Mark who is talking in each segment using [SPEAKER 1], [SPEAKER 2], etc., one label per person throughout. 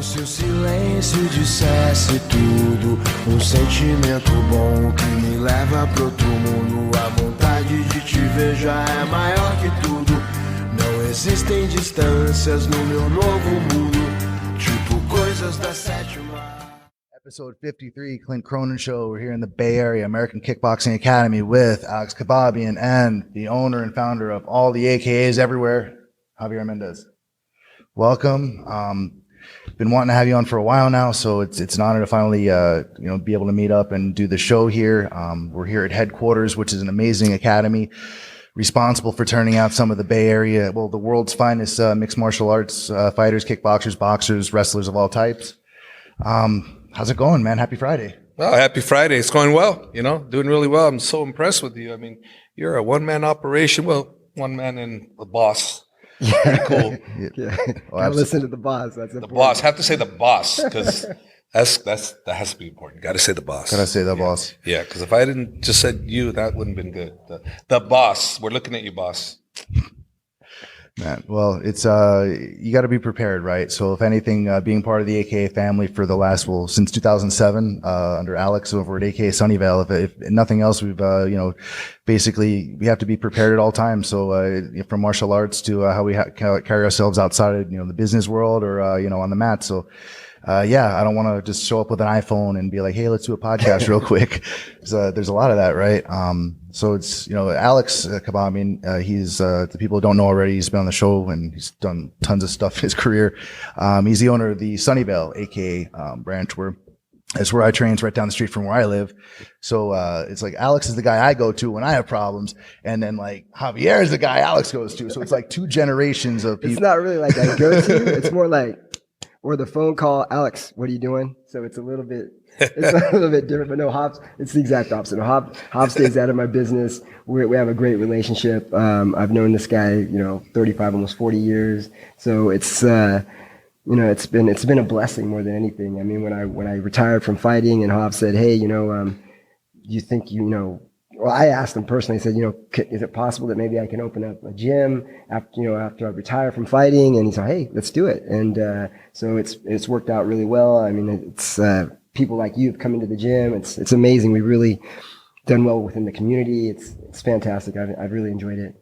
[SPEAKER 1] se o silêncio dissesse tudo, sentimento bom que me leva pro outro mundo. A vontade de te ver já é maior que tudo. Não existem distâncias no meu novo mundo, tipo coisas da sétima.
[SPEAKER 2] Episode 53, Clint Cronin Show. We're here in the Bay Area, American Kickboxing Academy with Alex Kababian and the owner and founder of all the AKAs everywhere, Javier Mendez. Welcome. Been wanting to have you on for a while now, so it's an honor to finally be able to meet up and do the show here. We're here at headquarters, which is an amazing academy responsible for turning out some of the Bay Area, well, the world's finest mixed martial arts fighters, kickboxers, boxers, wrestlers of all types. How's it going, man? Happy Friday.
[SPEAKER 3] Well, happy Friday. It's going well, doing really well. I'm so impressed with you. I mean, you're a one-man operation. Well, one man and the boss. Pretty cool.
[SPEAKER 4] Yeah. Well, listen to the boss. That's important.
[SPEAKER 3] The boss. Have to say the boss because that has to be important. Got to say the boss.
[SPEAKER 2] Gotta say the boss.
[SPEAKER 3] Yeah, because if I didn't just said you, that wouldn't have been good. The boss. We're looking at you, boss.
[SPEAKER 2] Man, well, it's you got to be prepared, right? So, if anything, being part of the AKA family for the last, since 2007, under Alex over at AKA Sunnyvale, if nothing else, we've basically we have to be prepared at all times. So, from martial arts to how we carry ourselves outside of the business world or on the mat. So. I don't want to just show up with an iPhone and be like, hey, let's do a podcast real quick. There's a lot of that, right? So it's, Alex Kababian, he's, the people who don't know already, he's been on the show and he's done tons of stuff in his career. He's the owner of the Sunnyvale, AKA, branch that's where I train. It's right down the street from where I live. So, it's like Alex is the guy I go to when I have problems. And then like Javier is the guy Alex goes to. So it's like two generations of people.
[SPEAKER 4] It's not really like I go to, it's more like, or the phone call, Alex, what are you doing? So it's a little bit different, but no, Hobbs, it's the exact opposite. Hobbs stays out of my business. We have a great relationship. I've known this guy, 35, almost 40 years. So it's, it's been a blessing more than anything. I mean, when I retired from fighting and Hobbs said, hey, you think, well, I asked him personally, I said, is it possible that maybe I can open up a gym after I retire from fighting? And he said, hey, let's do it. And, so it's worked out really well. I mean, it's, people like you have come into the gym. It's amazing. We've really done well within the community. It's fantastic. I've really enjoyed it.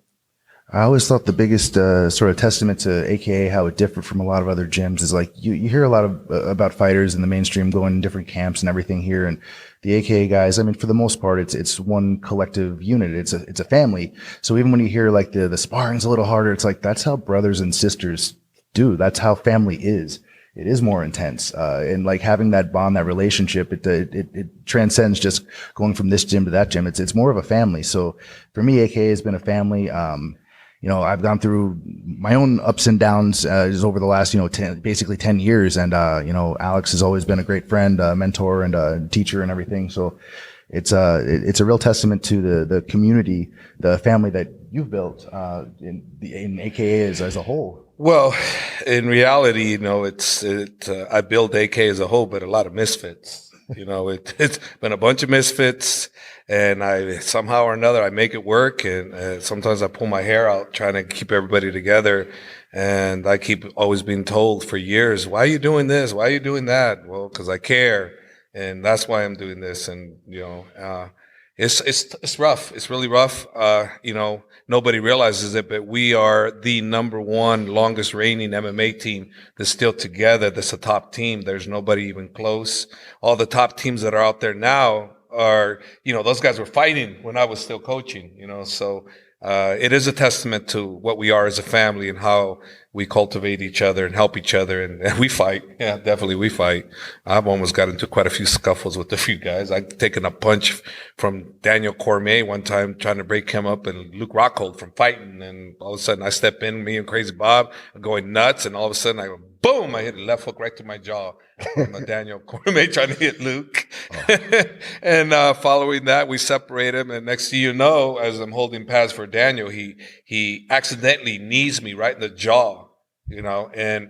[SPEAKER 2] I always thought the biggest sort of testament to AKA how it differed from a lot of other gyms is like you hear a lot about fighters in the mainstream going in different camps and everything here, and the AKA guys, I mean, for the most part, it's one collective unit. It's a family. So even when you hear like the sparring's a little harder, it's like that's how brothers and sisters do. That's how family is. It is more intense, and like having that bond, that relationship, it transcends just going from this gym to that gym. It's more of a family. So for me, AKA has been a family. I've gone through my own ups and downs over the last, 10 years. And, Alex has always been a great friend, mentor and a teacher and everything. So it's a real testament to the community, the family that you've built, in AKA as a whole.
[SPEAKER 3] Well, in reality, I built AKA as a whole, but a lot of misfits. It's been a bunch of misfits, and I somehow or another I make it work. And sometimes I pull my hair out trying to keep everybody together. And I keep always being told for years, "Why are you doing this? Why are you doing that?" Well, because I care, and that's why I'm doing this. And it's rough. It's really rough. Nobody realizes it, but we are the #1 longest reigning MMA team that's still together. That's a top team. There's nobody even close. All the top teams that are out there now are, those guys were fighting when I was still coaching, so it is a testament to what we are as a family and how we cultivate each other and help each other. And we fight. Yeah, definitely we fight. I've almost got into quite a few scuffles with a few guys. I've taken a punch from Daniel Cormier one time trying to break him up and Luke Rockhold from fighting. And all of a sudden I step in, me and Crazy Bob are going nuts. And all of a sudden I go, boom, I hit a left hook right to my jaw. Daniel Cormier trying to hit Luke. Oh. And following that, we separate him. And next thing you know, as I'm holding pads for Daniel, he accidentally knees me right in the jaw. And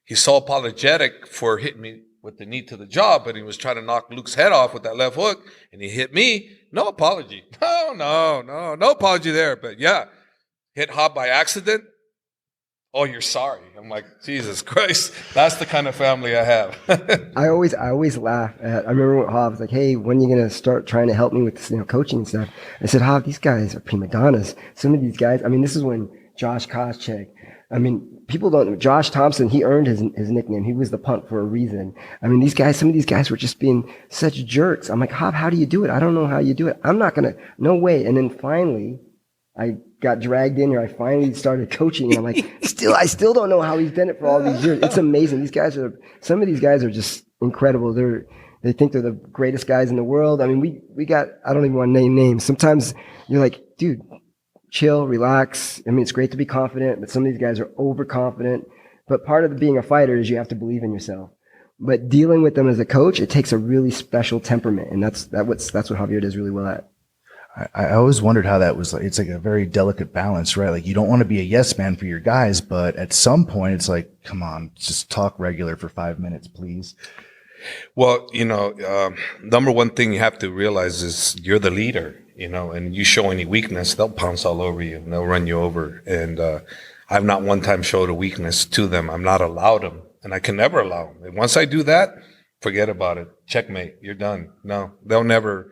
[SPEAKER 3] he's so apologetic for hitting me with the knee to the jaw, but he was trying to knock Luke's head off with that left hook, and he hit me. No apology. No apology there. But yeah, hit Hob by accident. oh, you're sorry. I'm like, Jesus Christ, that's the kind of family I have.
[SPEAKER 4] I always laugh at. I remember when Hobbs like, "Hey, when are you gonna start trying to help me with this, coaching and stuff?" I said, "Hobbs, these guys are prima donnas. Some of these guys. I mean, this is when Josh Koscheck. I mean, people don't know. Josh Thompson. He earned his nickname. He was the punk for a reason. I mean, these guys. Some of these guys were just being such jerks. I'm like, Hobbs, how do you do it? I don't know how you do it. I'm not gonna. No way. And then finally, I got dragged in here. I finally started coaching, and I'm like, I still don't know how he's done it for all these years. It's amazing. Some of these guys are just incredible. They think they're the greatest guys in the world. I mean, we got, I don't even want to name names. Sometimes you're like, dude, chill, relax. I mean, it's great to be confident, but some of these guys are overconfident. But part of being a fighter is you have to believe in yourself. But dealing with them as a coach, it takes a really special temperament, and that's what Javier does really well at.
[SPEAKER 2] I always wondered how that was. Like, it's like a very delicate balance, right? Like you don't want to be a yes man for your guys, but at some point it's like, come on, just talk regular for 5 minutes, please.
[SPEAKER 3] Well, number one thing you have to realize is you're the leader, and you show any weakness, they'll pounce all over you and they'll run you over. And I've not one time showed a weakness to them. I'm not allowed them, and I can never allow them. And once I do that, forget about it. Checkmate. You're done. No, they're never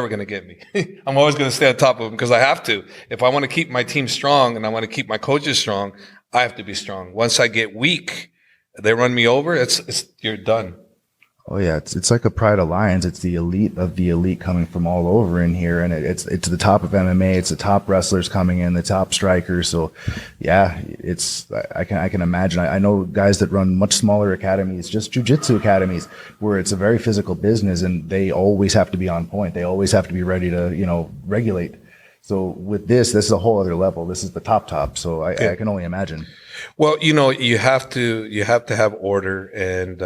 [SPEAKER 3] going to get me. I'm always going to stay on top of them because I have to. If I want to keep my team strong and I want to keep my coaches strong, I have to be strong. Once I get weak, they run me over. You're done.
[SPEAKER 2] Oh yeah, it's like a Pride Alliance. It's the elite of the elite coming from all over in here, and it's the top of MMA. It's the top wrestlers coming in, the top strikers. So, yeah, I can imagine. I know guys that run much smaller academies, just jiu-jitsu academies, where it's a very physical business, and they always have to be on point. They always have to be ready to regulate. So with this is a whole other level. This is the top. So I can only imagine.
[SPEAKER 3] Well, you have to have order, and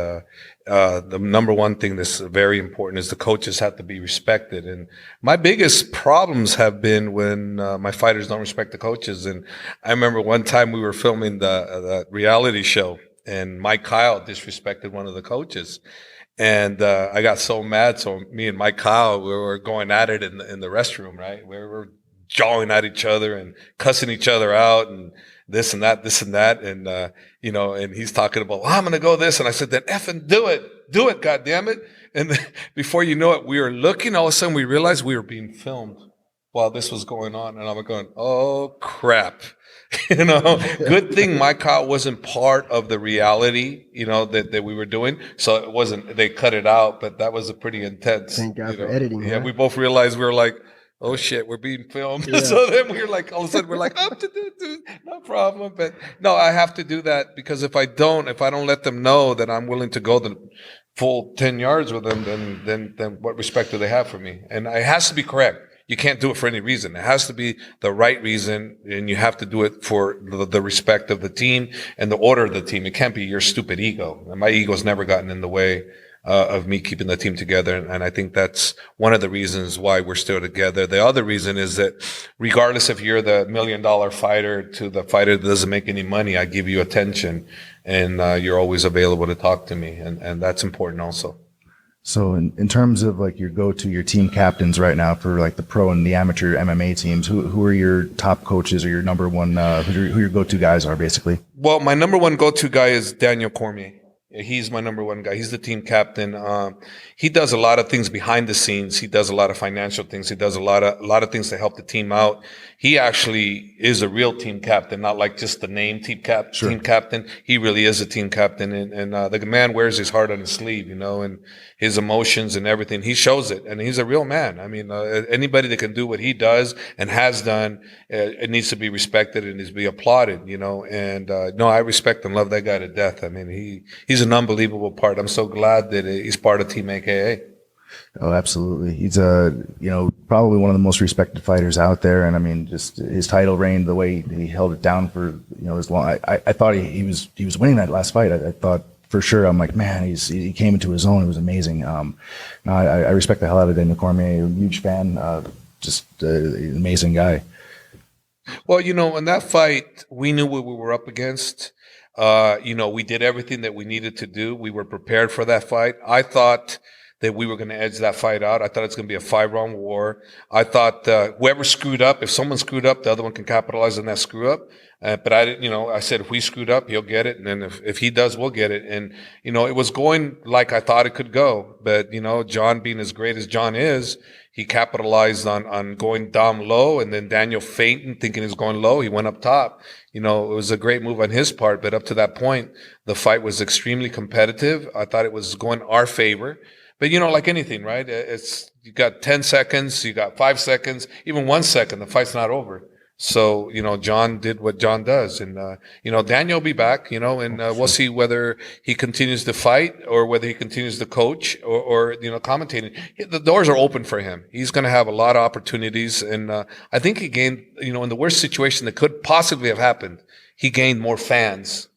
[SPEAKER 3] the number one thing that's very important is the coaches have to be respected. And my biggest problems have been when my fighters don't respect the coaches. And I remember one time we were filming the reality show, and Mike Kyle disrespected one of the coaches. And I got so mad. So me and Mike Kyle, we were going at it in the restroom, right? We were jawing at each other and cussing each other out and this and that. And, and he's talking about, well, I'm going to go this. And I said, then effing do it, God damn it. And then, before you know it, we were looking, all of a sudden we realized we were being filmed while this was going on. And I'm going, oh crap. Good thing Mike Kyle wasn't part of the reality, that we were doing. So it wasn't, they cut it out, but that was a pretty intense.
[SPEAKER 4] Thank God for editing.
[SPEAKER 3] Yeah. We both realized we were like, oh shit, we're being filmed. Yeah. So then we were like, all of a sudden we're like, no problem. But no, I have to do that because if I don't let them know that I'm willing to go the full 10 yards with them, then what respect do they have for me? And it has to be correct. You can't do it for any reason. It has to be the right reason, and you have to do it for the respect of the team and the order of the team. It can't be your stupid ego. And my ego's never gotten in the way of me keeping the team together. And I think that's one of the reasons why we're still together. The other reason is that regardless if you're the $1 million fighter to the fighter that doesn't make any money, I give you attention, and you're always available to talk to me. And that's important also.
[SPEAKER 2] So in terms of like your team captains right now for like the pro and the amateur MMA teams, who are your top coaches or your number one, who your go-to guys are basically?
[SPEAKER 3] Well, my number one go-to guy is Daniel Cormier. He's my number one guy. He's the team captain. He does a lot of things behind the scenes. He does a lot of financial things. He does a lot of things to help the team out. He actually is a real team captain, not like just the name team captain. He really is a team captain. And the man wears his heart on his sleeve, and his emotions and everything. He shows it, and he's a real man. I mean, anybody that can do what he does and has done, it needs to be respected and needs to be applauded, and no, I respect and love that guy to death. I mean, he's an unbelievable part. I'm so glad that he's part of Team AKA.
[SPEAKER 2] Oh, absolutely. He's probably one of the most respected fighters out there. And I mean, just his title reign, the way he held it down for, as long, I thought he was winning that last fight. I thought for sure, I'm like, man, he came into his own. It was amazing. I respect the hell out of Daniel Cormier. I'm a huge fan, just an amazing guy.
[SPEAKER 3] Well, in that fight, we knew what we were up against. We did everything that we needed to do. We were prepared for that fight. I thought that we were going to edge that fight out. I thought it's going to be a 5-round war. I thought whoever screwed up, if someone screwed up, the other one can capitalize on that screw up. But I said, if we screwed up, he'll get it. And then if he does, we'll get it. And, it was going like I thought it could go. But, John being as great as John is, he capitalized on going down low, and then Daniel fainting, thinking he was going low. He went up top. It was a great move on his part. But up to that point, the fight was extremely competitive. I thought it was going our favor. But, like anything, right? You got 10 seconds, you got 5 seconds, even 1 second, the fight's not over. So, John did what John does. And, Daniel will be back, and we'll see whether he continues to fight or whether he continues to coach or commentating. The doors are open for him. He's going to have a lot of opportunities. And I think he gained, in the worst situation that could possibly have happened, he gained more fans,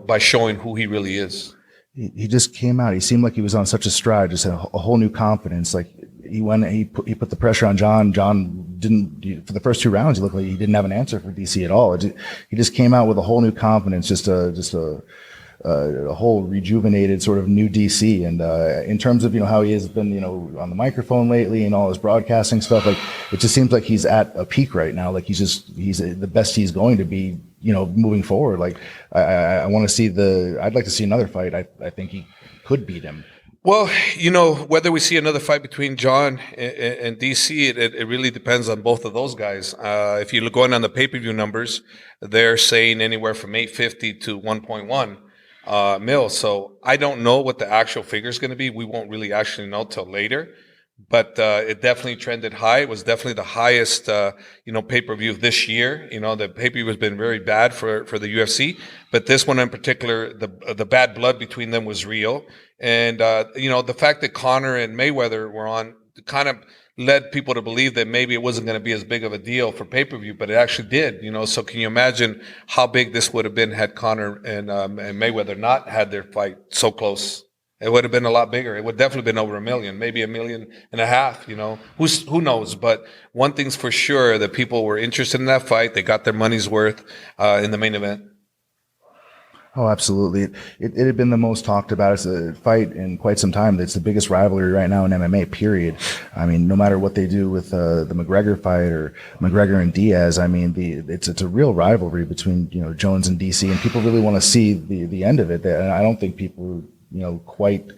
[SPEAKER 3] by showing who he really is.
[SPEAKER 2] He just came out. He seemed like he was on such a stride, just a whole new confidence. Like he put the pressure on John. John didn't, for the first 2 rounds, he looked like he didn't have an answer for DC at all. He just came out with a whole new confidence, just a whole rejuvenated sort of new DC. And in terms of how he has been on the microphone lately and all his broadcasting stuff, like it just seems like he's at a peak right now. Like he's the best he's going to be moving forward. Like I want to see I'd like to see another fight. I think he could beat him.
[SPEAKER 3] Well, whether we see another fight between John and DC, it really depends on both of those guys. If you look going on the pay-per-view numbers, they're saying anywhere from 850 to 1.1 mil. So I don't know what the actual figure is going to be. We won't really actually know till later. But it definitely trended high. It was definitely the highest, pay-per-view of this year. The pay-per-view has been very bad for the UFC, but this one in particular, the bad blood between them was real. And the fact that Conor and Mayweather were on kind of led people to believe that maybe it wasn't going to be as big of a deal for pay-per-view, but it actually did. So can you imagine how big this would have been had Conor and Mayweather not had their fight so close? It would have been a lot bigger. It would definitely been over 1 million, maybe 1.5 million, who knows? But one thing's for sure, that people were interested in that fight. They got their money's worth, in the main event.
[SPEAKER 2] Oh, absolutely. It had been the most talked about as a fight in quite some time. It's the biggest rivalry right now in MMA, period. I mean, no matter what they do with the McGregor fight or McGregor and Diaz, I mean, it's a real rivalry between, Jones and DC, and people really want to see the end of it. And I don't think people quite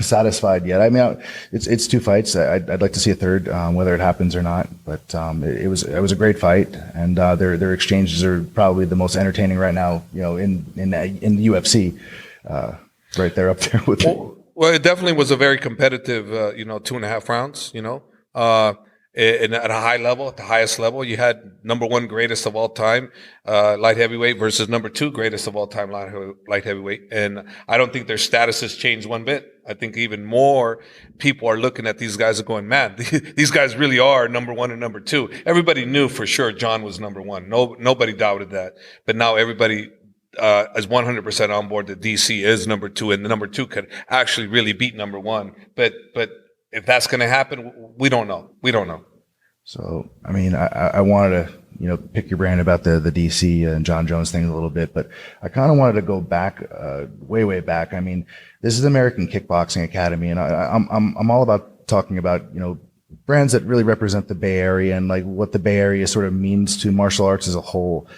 [SPEAKER 2] satisfied yet. I mean, it's 2 fights. I'd like to see a third, whether it happens or not. But it was a great fight, and their exchanges are probably the most entertaining right now. In the UFC, right there up there with.
[SPEAKER 3] Well, it definitely was a very competitive, 2.5 rounds. And at a high level, at the highest level, you had number 1 greatest of all time, light heavyweight versus number 2 greatest of all time, light heavyweight. And I don't think their status has changed one bit. I think even more people are looking at these guys and going, man, these guys really are number 1 and number 2. Everybody knew for sure John was number 1. Nobody doubted that. But now everybody is 100% on board that DC is number 2, and the number 2 could actually really beat number 1. But if that's going to happen, we don't know. We don't know.
[SPEAKER 2] So, I mean, I wanted to, pick your brain about the DC and John Jones thing a little bit, but I kind of wanted to go back, way back. I mean, this is the American Kickboxing Academy, and I'm all about talking about, brands that really represent the Bay Area and like what the Bay Area sort of means to martial arts as a whole.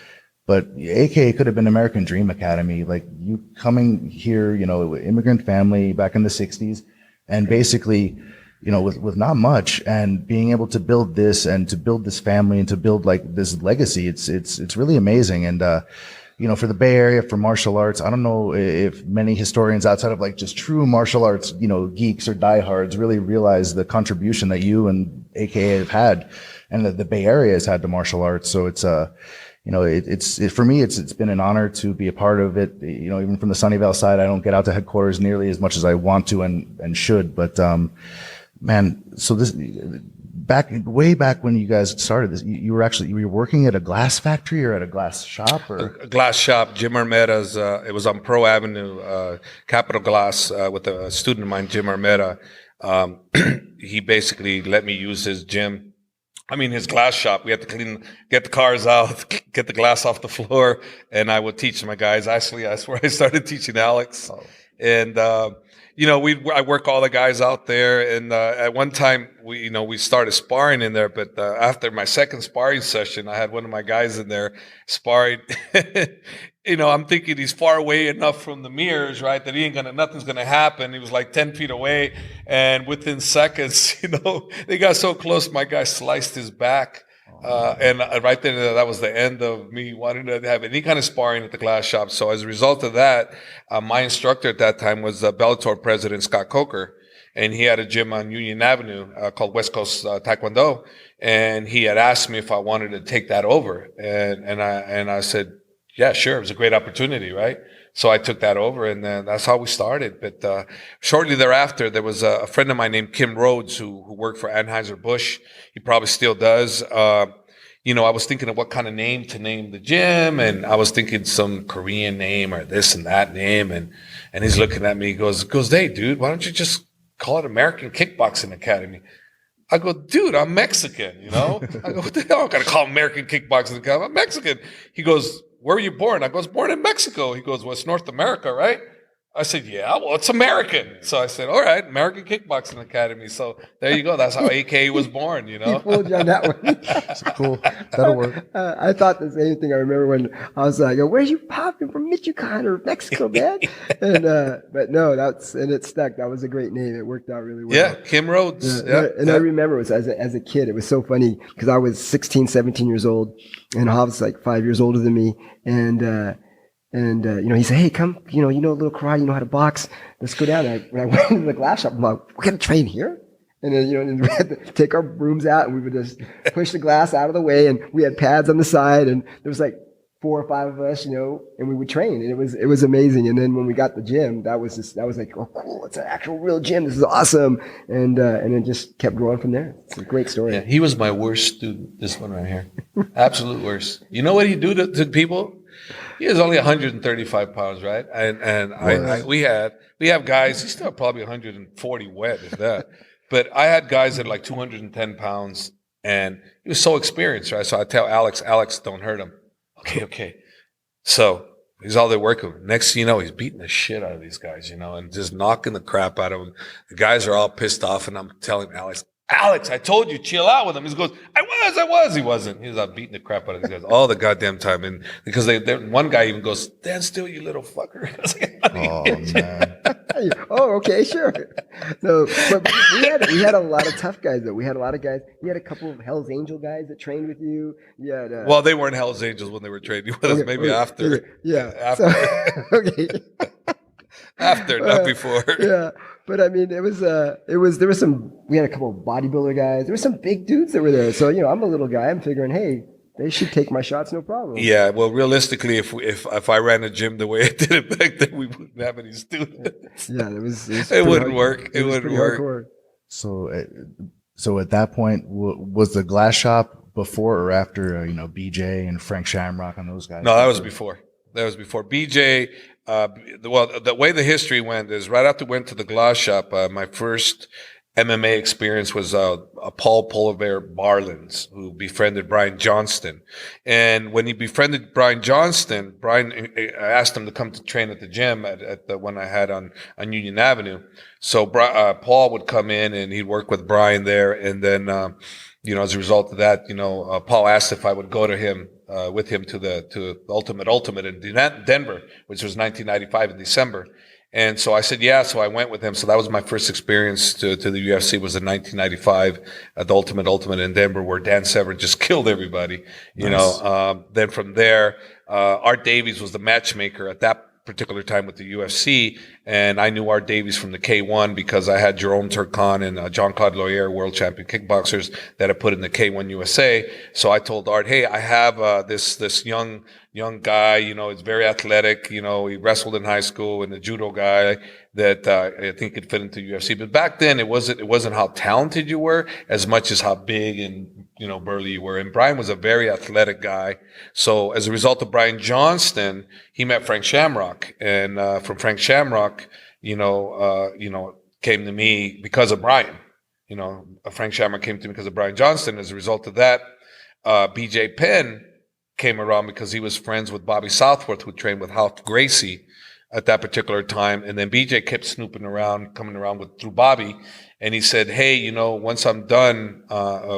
[SPEAKER 2] But AKA could have been American Dream Academy, like you coming here, immigrant family back in the 60s, and basically, with not much, and being able to build this and to build this family and to build like this legacy, it's really amazing. And, for the Bay Area, for martial arts, I don't know if many historians outside of like just true martial arts, geeks or diehards really realize the contribution that you and AKA have had and that the Bay Area has had to martial arts. So it's, for me, it's been an honor to be a part of it. Even from the Sunnyvale side, I don't get out to headquarters nearly as much as I want to and should, but, man, so this way back when you guys started this, you were working at a glass factory or at a glass shop, or
[SPEAKER 3] a glass shop. Jim Armeta's. It was on Pro Avenue, Capital Glass, with a student of mine, Jim Armeta. He basically let me use his gym. I mean, his glass shop. We had to get the cars out, get the glass off the floor, and I would teach my guys. Actually, that's where I started teaching Alex. Oh. And, I work all the guys out there. And at one time, we started sparring in there. But after my second sparring session, I had one of my guys in there sparring. I'm thinking he's far away enough from the mirrors, right, that nothing's gonna happen. He was like 10 feet away, and within seconds, they got so close, my guy sliced his back. And right there, that was the end of me wanting to have any kind of sparring at the glass shop. So as a result of that, my instructor at that time was Bellator president Scott Coker, and he had a gym on Union Avenue called West Coast Taekwondo, and he had asked me if I wanted to take that over, and I said, yeah, sure. It was a great opportunity, right? So I took that over, and then that's how we started. But shortly thereafter, there was a friend of mine named Kim Rhodes who worked for Anheuser-Busch. He probably still does. I was thinking of what kind of name to name the gym, and I was thinking some Korean name or this and that name. And he's looking at me. He goes, hey, dude, why don't you just call it American Kickboxing Academy? I go, dude, I'm Mexican, I go, what the hell? I'm going to call American Kickboxing Academy. I'm Mexican. He goes, where were you born? I was born in Mexico. He goes, well, it's North America, right? I said, yeah, well, it's American. So I said, all right, American Kickboxing Academy. So there you go. That's how AKA was born,
[SPEAKER 4] He fooled you on that one.
[SPEAKER 2] It's cool. That'll work.
[SPEAKER 4] I thought the same thing. I remember when I was like, where's you popping from Michoacan or Mexico, man? But no, and it stuck. That was a great name. It worked out really well.
[SPEAKER 3] Yeah, Kim Rhodes.
[SPEAKER 4] Yeah. I remember it was as a kid, it was so funny because I was 16, 17 years old, and Hobbs was like 5 years older than me. And he said, hey, come, a little karate, you know how to box. Let's go down. And when I went into the glass shop, I'm like, we're going to train here? And then, and we had to take our brooms out, and we would just push the glass out of the way, and we had pads on the side, and there was like 4 or 5 of us, and we would train, and it was amazing. And then when we got the gym, that was like, oh, cool, it's an actual real gym. This is awesome. And it just kept growing from there. It's a great story.
[SPEAKER 3] Yeah, he was my worst student, this one right here. Absolute worst. You know what he do to people? He was only 135 pounds, right? And we have guys, he's still probably 140 wet, if that. But I had guys that are like 210 pounds, and he was so experienced, right? So I tell Alex, don't hurt him. Okay. So he's all there working. Next thing you know, he's beating the shit out of these guys, and just knocking the crap out of them. The guys are all pissed off, and I'm telling Alex, I told you, chill out with him. He goes, I was. He wasn't. He was out beating the crap out of these guys all the goddamn time. And because one guy even goes, stand still, you little fucker. I was like,
[SPEAKER 2] oh, man.
[SPEAKER 4] Oh, okay, sure. No, but we had a lot of tough guys, though. We had a lot of guys. You had a couple of Hell's Angel guys that trained with you. Yeah.
[SPEAKER 3] Well, they weren't Hell's Angels when they were training with us. Maybe after.
[SPEAKER 4] Okay, yeah.
[SPEAKER 3] After.
[SPEAKER 4] So, okay.
[SPEAKER 3] After, not before.
[SPEAKER 4] Yeah. But I mean, there was we had a couple of bodybuilder guys. There were some big dudes that were there. So, I'm a little guy. I'm figuring, hey, they should take my shots, no problem.
[SPEAKER 3] Yeah. Well, realistically, if I ran a gym the way I did it back then, we wouldn't have any students.
[SPEAKER 4] Yeah, it
[SPEAKER 3] wouldn't work. It wouldn't work.
[SPEAKER 4] Hardcore.
[SPEAKER 2] So at that point, was the glass shop before or after, BJ and Frank Shamrock and those guys?
[SPEAKER 3] No, that was before. BJ, the way the history went is right after we went to the glass shop, my first MMA experience was Paul Poliver Barlins, who befriended Brian Johnston. And when he befriended Brian Johnston, Brian asked him to come to train at the gym at the one I had on Union Avenue. So Paul would come in and he'd work with Brian there. And then, as a result of that, Paul asked if I would go to him with him to the Ultimate in Denver, which was 1995 in December. And so I said, yeah. So I went with him. So that was my first experience to the UFC was in 1995 at the Ultimate in Denver, where Dan Severn just killed everybody,
[SPEAKER 2] Nice.
[SPEAKER 3] Then from there, Art Davies was the matchmaker at that particular time with the UFC. And I knew Art Davies from the K1 because I had Jerome Turcan and Jean-Claude Loyer, world champion kickboxers that I put in the K1 USA. So I told Art, hey, I have this young guy, he's very athletic, he wrestled in high school, and a judo guy that I think could fit into UFC. But back then it wasn't how talented you were as much as how big and burly you were. And Brian was a very athletic guy. So as a result of Brian Johnston, he met Frank Shamrock, and from Frank Shamrock, came to me because of Brian. Frank Shamrock came to me because of Brian Johnston. As a result of that, BJ Penn came around because he was friends with Bobby Southworth, who trained with Ralph Gracie at that particular time. And then BJ kept snooping around, coming around through Bobby. And he said, hey, you know, once I'm done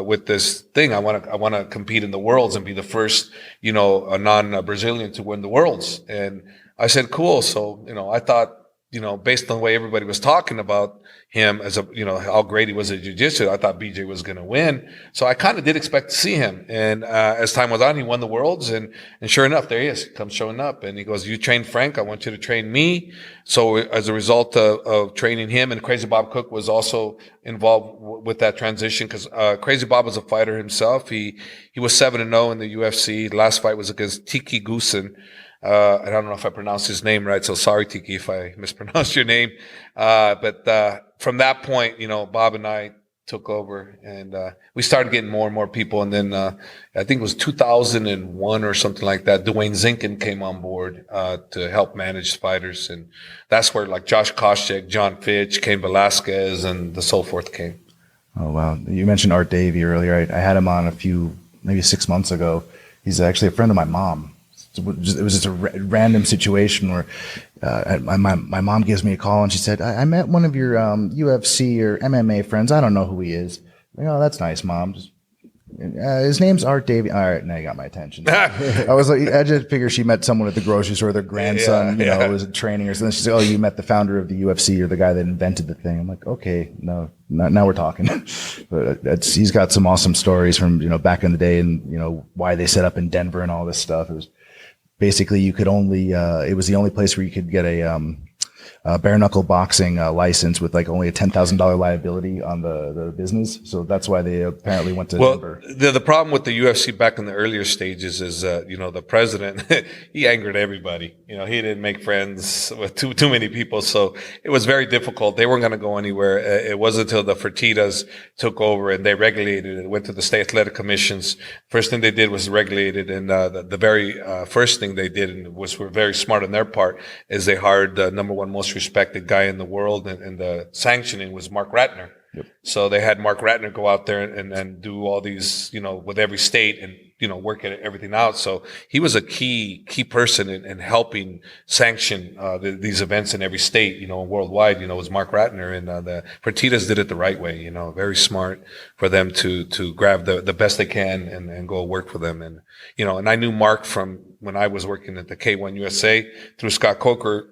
[SPEAKER 3] with this thing, I want to compete in the Worlds and be the first, you know, a non-Brazilian to win the Worlds. And I said, cool. So, you know, I thought, you know, based on the way everybody was talking about him as a, you know, how great he was at jiu-jitsu, I thought BJ was going to win. So I kind of did expect to see him. And as time went on, he won the Worlds. And sure enough, there he is. He comes showing up and he goes, you train Frank. I want you to train me. So as a result of training him, and Crazy Bob Cook was also involved with that transition, because Crazy Bob was a fighter himself. He was 7-0 in the UFC. The last fight was against Tiki Goosen. I don't know if I pronounced his name right, so sorry, Tiki, if I mispronounced your name. But from that point, you know, Bob and I took over, and we started getting more and more people. And then I think it was 2001 or something like that, Dwayne Zinkin came on board to help manage fighters. And that's where, like, Josh Koscheck, John Fitch, Cain Velasquez, and so forth came.
[SPEAKER 2] Oh, wow. You mentioned Art Davey earlier. I had him on maybe 6 months ago. He's actually a friend of my mom. It was just a random situation where my mom gives me a call and she said, I met one of your UFC or MMA friends. I don't know who he is. Like, oh, that's nice, Mom. His name's Art Davey. All right, now you got my attention. I was like, I just figured she met someone at the grocery store. Their grandson, you know, was training or something. She said, "Oh, you met the founder of the UFC or the guy that invented the thing." I'm like, okay, no, now we're talking. But he's got some awesome stories from, you know, back in the day, and, you know, why they set up in Denver and all this stuff. It was basically you could only it was the only place where you could get a bare knuckle boxing license with like only a $10,000 liability on the business. So that's why they apparently went to Denver.
[SPEAKER 3] The problem with the UFC back in the earlier stages is, you know, the president, he angered everybody. You know, he didn't make friends with too many people. So it was very difficult. They weren't going to go anywhere. It wasn't until the Fertittas took over and they regulated it, went to the state athletic commissions. First thing they did was regulate it. And the very first thing they did, and was very smart on their part, is they hired the number one most respected guy in the world, and the sanctioning was Mark Ratner. Yep. So they had Mark Ratner go out there and do all these, you know, with every state and, you know, work everything out. So he was a key person in helping sanction these events in every state, you know, worldwide. You know, was Mark Ratner, and the Fertittas did it the right way. You know, very smart for them to grab the best they can and go work for them. And, you know, and I knew Mark from when I was working at the K1 USA through Scott Coker.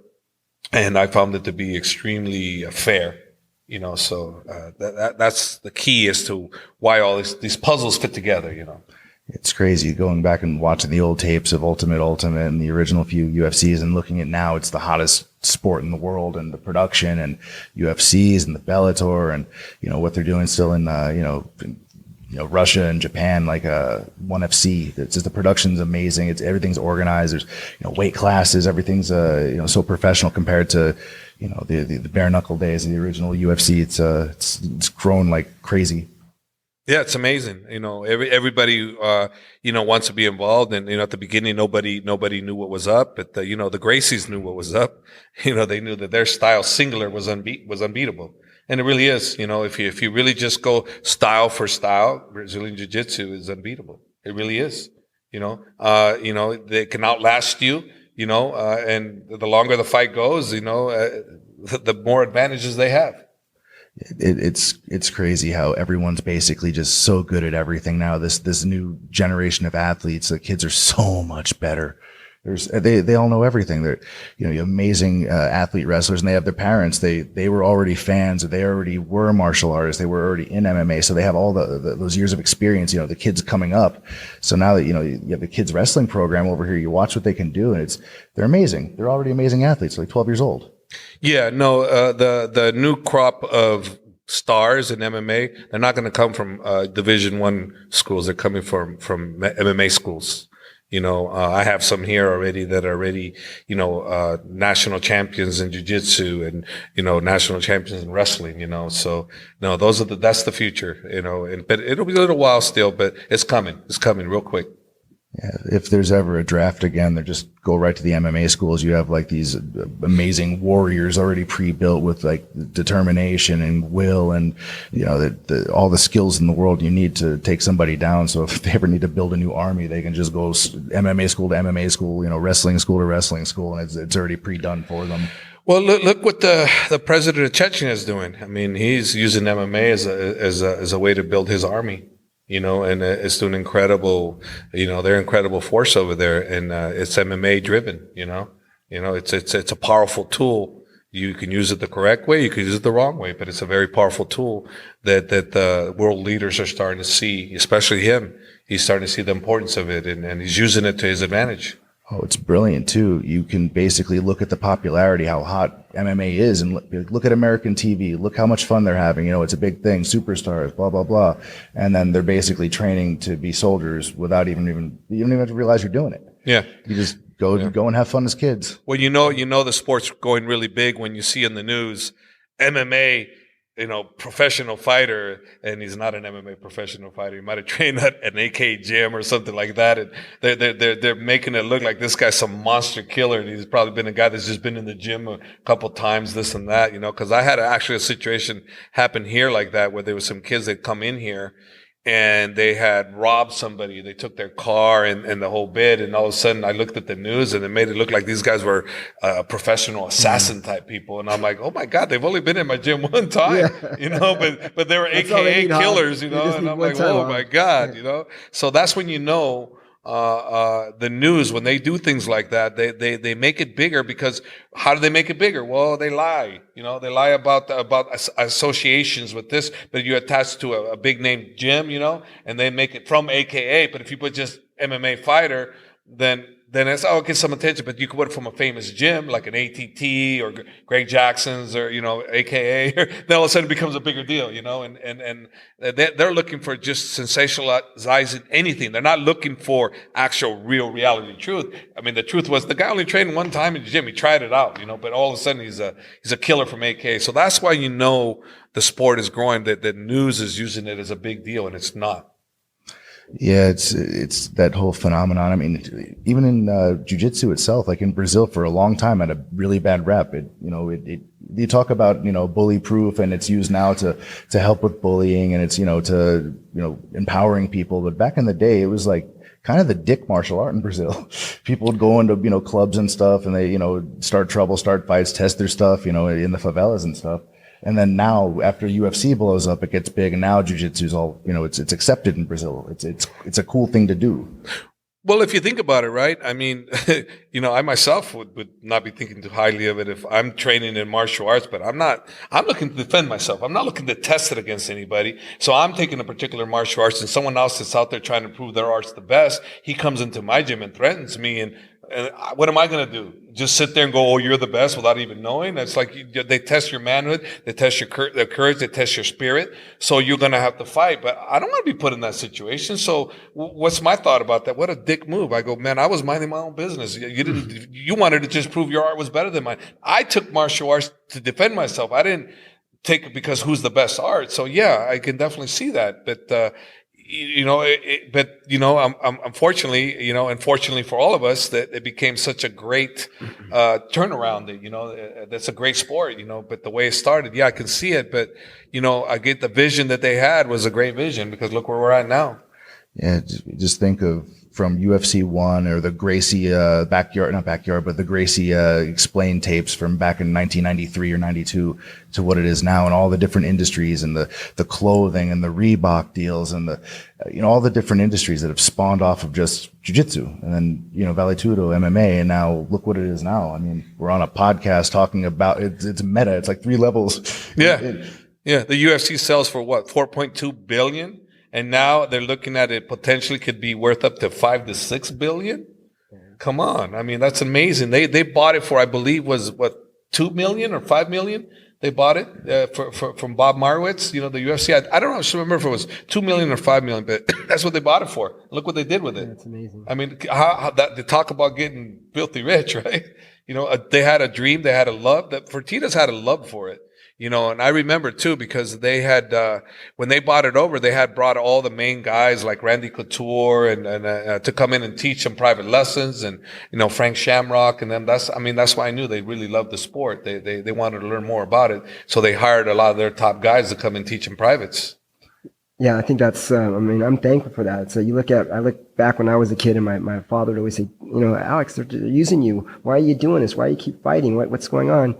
[SPEAKER 3] And I found it to be extremely fair, you know, so that's the key as to why all these puzzles fit together, you know.
[SPEAKER 2] It's crazy going back and watching the old tapes of Ultimate and the original few UFCs and looking at now it's the hottest sport in the world, and the production and UFCs and the Bellator and, you know, what they're doing still in, you know, Russia and Japan, like ONE FC. It's just, the production's amazing. Everything's organized. There's, you know, weight classes. Everything's you know, so professional compared to, you know, the bare knuckle days of the original UFC. It's grown like crazy.
[SPEAKER 3] Yeah, it's amazing. You know, everybody you know, wants to be involved, and, you know, at the beginning nobody knew what was up, but you know, the Gracies knew what was up. You know, they knew that their style singular was unbeatable. And it really is. You know, if you really just go style for style, Brazilian Jiu-Jitsu is unbeatable. It really is. You know, they can outlast you, you know, and the longer the fight goes, you know, the more advantages they have.
[SPEAKER 2] It's crazy how everyone's basically just so good at everything now. This new generation of athletes, the kids are so much better. They all know everything. They're, you know, amazing athlete wrestlers, and they have their parents. They were already fans, or they already were martial artists. They were already in MMA, so they have all those years of experience. You know, the kids coming up. So now that, you know, you have the kids wrestling program over here, you watch what they can do, and they're amazing. They're already amazing athletes, like 12 years old. Yeah,
[SPEAKER 3] no, the new crop of stars in MMA, they're not going to come from Division I schools. They're coming from MMA schools. You know, I have some here already that are already, you know, national champions in jiu-jitsu and, you know, national champions in wrestling, you know. So, no, that's the future, you know, but it'll be a little while still, but it's coming real quick.
[SPEAKER 2] Yeah, if there's ever a draft again, they just go right to the MMA schools. You have like these amazing warriors already pre-built with like determination and will, and you know all the skills in the world you need to take somebody down. So if they ever need to build a new army, they can just go MMA school to MMA school, you know, wrestling school to wrestling school, and it's already pre-done for them.
[SPEAKER 3] Well, look what the president of Chechnya is doing. I mean, he's using MMA as a way to build his army. You know, and it's doing incredible, you know, they're incredible force over there, and it's MMA driven, you know, it's a powerful tool. You can use it the correct way, you can use it the wrong way, but it's a very powerful tool that the world leaders are starting to see, especially him. He's starting to see the importance of it, and he's using it to his advantage.
[SPEAKER 2] Oh, it's brilliant too. You can basically look at the popularity, how hot MMA is, and look at American TV. Look how much fun they're having. You know, it's a big thing. Superstars, blah blah blah, and then they're basically training to be soldiers without you don't even have to realize you're doing it.
[SPEAKER 3] Yeah,
[SPEAKER 2] you just go and have fun as kids.
[SPEAKER 3] Well, you know the sport's going really big when you see in the news MMA. You know, professional fighter, and he's not an MMA professional fighter. He might have trained at an AK gym or something like that. And they're making it look like this guy's some monster killer. And he's probably been a guy that's just been in the gym a couple times, this and that, you know, cause I had actually a situation happen here like that where there was some kids that come in here and they had robbed somebody. They took their car and the whole bit. And all of a sudden I looked at the news and it made it look like these guys were professional assassin type people. And I'm like, oh my God, they've only been in my gym one time, you know, but they were AKA killers, you know, and I'm like, oh my God, you know, so that's when you know, the news, when they do things like that, they make it bigger because how do they make it bigger? Well, they lie, you know, they lie about associations with this, but you attach to a big name gym, you know, and they make it from AKA. But if you put just MMA fighter, then it's, oh, it gets some attention, but you could put it from a famous gym like an ATT or Greg Jackson's or, you know, AKA, then all of a sudden it becomes a bigger deal, you know, and they're looking for just sensationalizing anything. They're not looking for actual real reality truth. I mean, the truth was the guy only trained one time in the gym. He tried it out, you know, but all of a sudden he's a killer from AK. So that's why, you know, the sport is growing, that the news is using it as a big deal, and it's not.
[SPEAKER 2] Yeah, it's that whole phenomenon. I mean, even in jiu-jitsu itself, like in Brazil for a long time had a really bad rep. You talk about, you know, bully proof, and it's used now to help with bullying, and it's, you know, to, you know, empowering people. But back in the day, it was like kind of the dick martial art in Brazil. People would go into, you know, clubs and stuff, and they, you know, start trouble, start fights, test their stuff, you know, in the favelas and stuff. And then now, after UFC blows up, it gets big, and now jiu-jitsu is all, you know, it's accepted in Brazil. It's a cool thing to do.
[SPEAKER 3] Well, if you think about it, right? I mean, you know, I myself would not be thinking too highly of it if I'm training in martial arts, but I'm looking to defend myself. I'm not looking to test it against anybody. So I'm taking a particular martial arts, and someone else that's out there trying to prove their art's the best, he comes into my gym and threatens me, and what am I going to do? Just sit there and go, oh, you're the best without even knowing? It's like they test your manhood, they test your courage, they test your spirit. So you're going to have to fight. But I don't want to be put in that situation. So what's my thought about that? What a dick move. I go, man, I was minding my own business. You wanted to just prove your art was better than mine. I took martial arts to defend myself. I didn't take it because who's the best art. So yeah, I can definitely see that. But, you know, unfortunately, you know, unfortunately for all of us, that it became such a great turnaround. That, you know, that's a great sport, you know. But the way it started, yeah, I can see it. But, you know, I get the vision that they had was a great vision, because look where we're at now.
[SPEAKER 2] Yeah, just think of from UFC 1 or the Gracie the Gracie Explain tapes from back in 1993 or 92 to what it is now, and all the different industries and the clothing and the Reebok deals and the, you know, all the different industries that have spawned off of just jiu-jitsu, and then, you know, Vale Tudo, MMA, and now look what it is now. I mean, we're on a podcast talking about it's meta. It's like 3 levels.
[SPEAKER 3] Yeah. Yeah. The UFC sells for what? 4.2 billion. And now they're looking at it potentially could be worth up to 5 to 6 billion. Come on. I mean, that's amazing. They bought it for, I believe, was what, 2 million or 5 million? They bought it from Bob Marwitz, you know, the UFC. I don't know. I should remember if it was 2 million or 5 million, but that's what they bought it for. Look what they did with it.
[SPEAKER 4] That's amazing.
[SPEAKER 3] I mean, how that, they talk about getting filthy rich, right? You know, they had a dream. They had a love. That Fertitas had a love for it. you know. And I remember too, because they had, when they bought it over, they had brought all the main guys like Randy Couture and to come in and teach them private lessons, and, you know, Frank Shamrock. And then that's why I knew they really loved the sport. They wanted to learn more about it. So they hired a lot of their top guys to come and teach them privates.
[SPEAKER 4] Yeah, I think that's, I mean, I'm thankful for that. So I look back when I was a kid, and my father would always say, you know, Alex, they're using you. Why are you doing this? Why do you keep fighting? What's going on?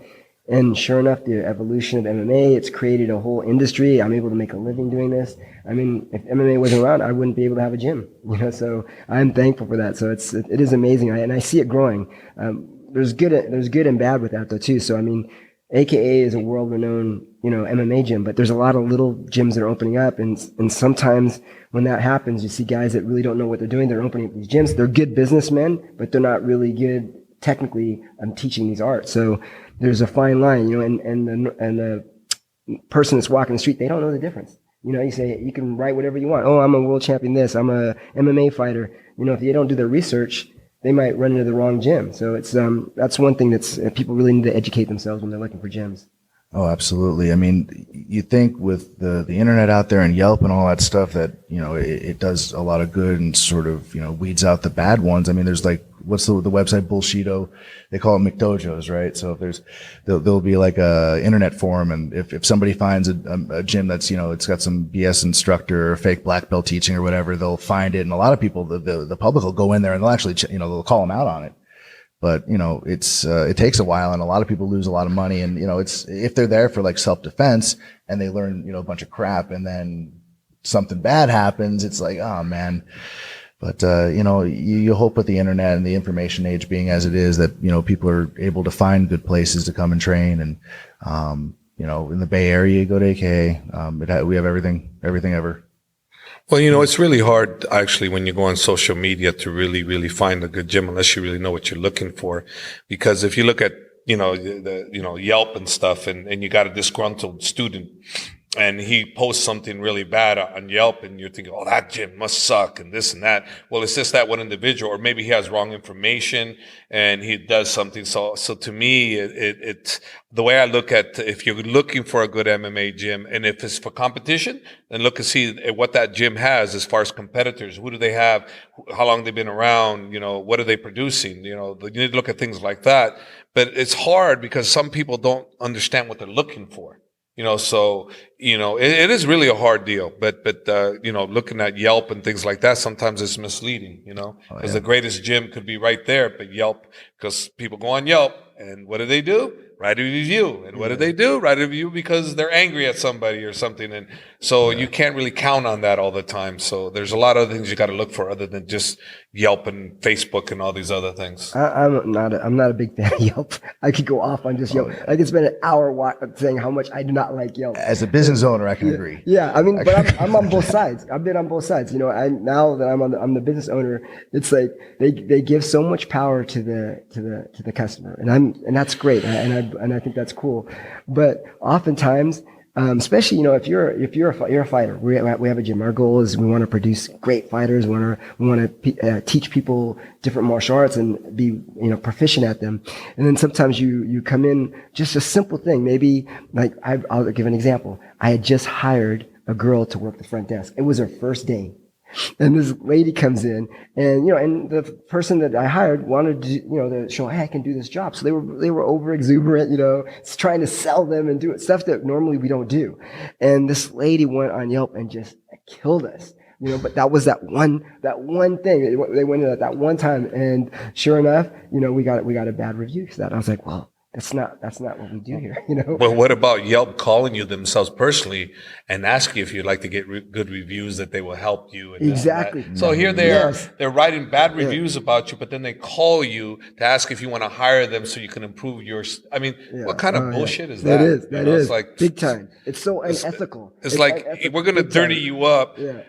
[SPEAKER 4] And sure enough, the evolution of MMA, it's created a whole industry. I'm able to make a living doing this. I mean, if MMA wasn't around, I wouldn't be able to have a gym, you know, so I'm thankful for that. So it is amazing. And I see it growing. There's good and bad with that though too. So, I mean, AKA is a world-renowned, you know, MMA gym, but there's a lot of little gyms that are opening up, and sometimes when that happens, you see guys that really don't know what they're doing. They're opening up these gyms. They're good businessmen, but they're not really good technically teaching these arts. So there's a fine line, you know, and the person that's walking the street, they don't know the difference. You know, you say you can write whatever you want. Oh, I'm a world champion. This, I'm a MMA fighter. You know, if they don't do their research, they might run into the wrong gym. So it's that's one thing that's people really need to educate themselves when they're looking for gyms.
[SPEAKER 2] Oh, absolutely. I mean, you think with the internet out there and Yelp and all that stuff that, you know, it does a lot of good and sort of, you know, weeds out the bad ones. I mean, there's like, what's the website Bullshito? They call it McDojos, right? So if there'll be like a internet forum, and if somebody finds a gym that's, you know, it's got some BS instructor or fake black belt teaching or whatever, they'll find it. And a lot of people, the public will go in there and they'll actually, you know, they'll call them out on it. But, you know, it takes a while, and a lot of people lose a lot of money. And, you know, if they're there for like self-defense and they learn, you know, a bunch of crap, and then something bad happens, it's like, oh man. But, you know, you hope with the internet and the information age being as it is that, you know, people are able to find good places to come and train. And, you know, in the Bay Area, you go to AKA, we have everything ever.
[SPEAKER 3] Well, you know, it's really hard actually when you go on social media to really find a good gym unless you really know what you're looking for. Because if you look at, you know, Yelp and stuff, and you got a disgruntled student and he posts something really bad on Yelp, and you're thinking, oh, that gym must suck and this and that. Well, it's just that one individual, or maybe he has wrong information and he does something. So to me, it's the way I look at, if you're looking for a good MMA gym, and if it's for competition, then look and see what that gym has as far as competitors. Who do they have? How long they've been around? You know, what are they producing? You know, you need to look at things like that. But it's hard because some people don't understand what they're looking for. You know, so, you know, it is really a hard deal, but, you know, looking at Yelp and things like that, sometimes it's misleading, you know, because the greatest gym could be right there, but Yelp, because people go on Yelp, and what do? Write a review. And what do? Write a review because they're angry at somebody or something. And so you can't really count on that all the time. So there's a lot of things you got to look for other than just Yelp and Facebook and all these other things. I'm not
[SPEAKER 4] a big fan of Yelp. I could go off on just Yelp. I could spend an hour saying how much I do not like Yelp.
[SPEAKER 2] As a business owner, I can agree.
[SPEAKER 4] Yeah, I mean, but I'm on both sides. I've been on both sides. You know, now that I'm the business owner, it's like they give so much power to the customer, and that's great, and I think that's cool. But oftentimes, especially, you know, if you're a fighter, we have a gym. Our goal is we want to produce great fighters. We want to teach people different martial arts and be, you know, proficient at them. And then sometimes you come in, just a simple thing. Maybe like I'll give an example. I had just hired a girl to work the front desk. It was her first day. And this lady comes in, and, you know, and the person that I hired wanted to, you know, to show, hey, I can do this job. So they were over exuberant, you know, trying to sell them and do it, stuff that normally we don't do. And this lady went on Yelp and just killed us, you know, but that was that one thing. They went in at that one time, and sure enough, you know, we got a bad review for that. I was like, well, that's not what we do here, you know.
[SPEAKER 3] Well, what about Yelp calling you themselves personally and asking if you'd like to get good reviews that they will help you? And
[SPEAKER 4] exactly.
[SPEAKER 3] So here they're writing bad reviews about you, but then they call you to ask if you want to hire them so you can improve your. I mean, what kind of bullshit is that?
[SPEAKER 4] That is like big time. It's so unethical.
[SPEAKER 3] It's like we're going to dirty you up.
[SPEAKER 4] Yeah.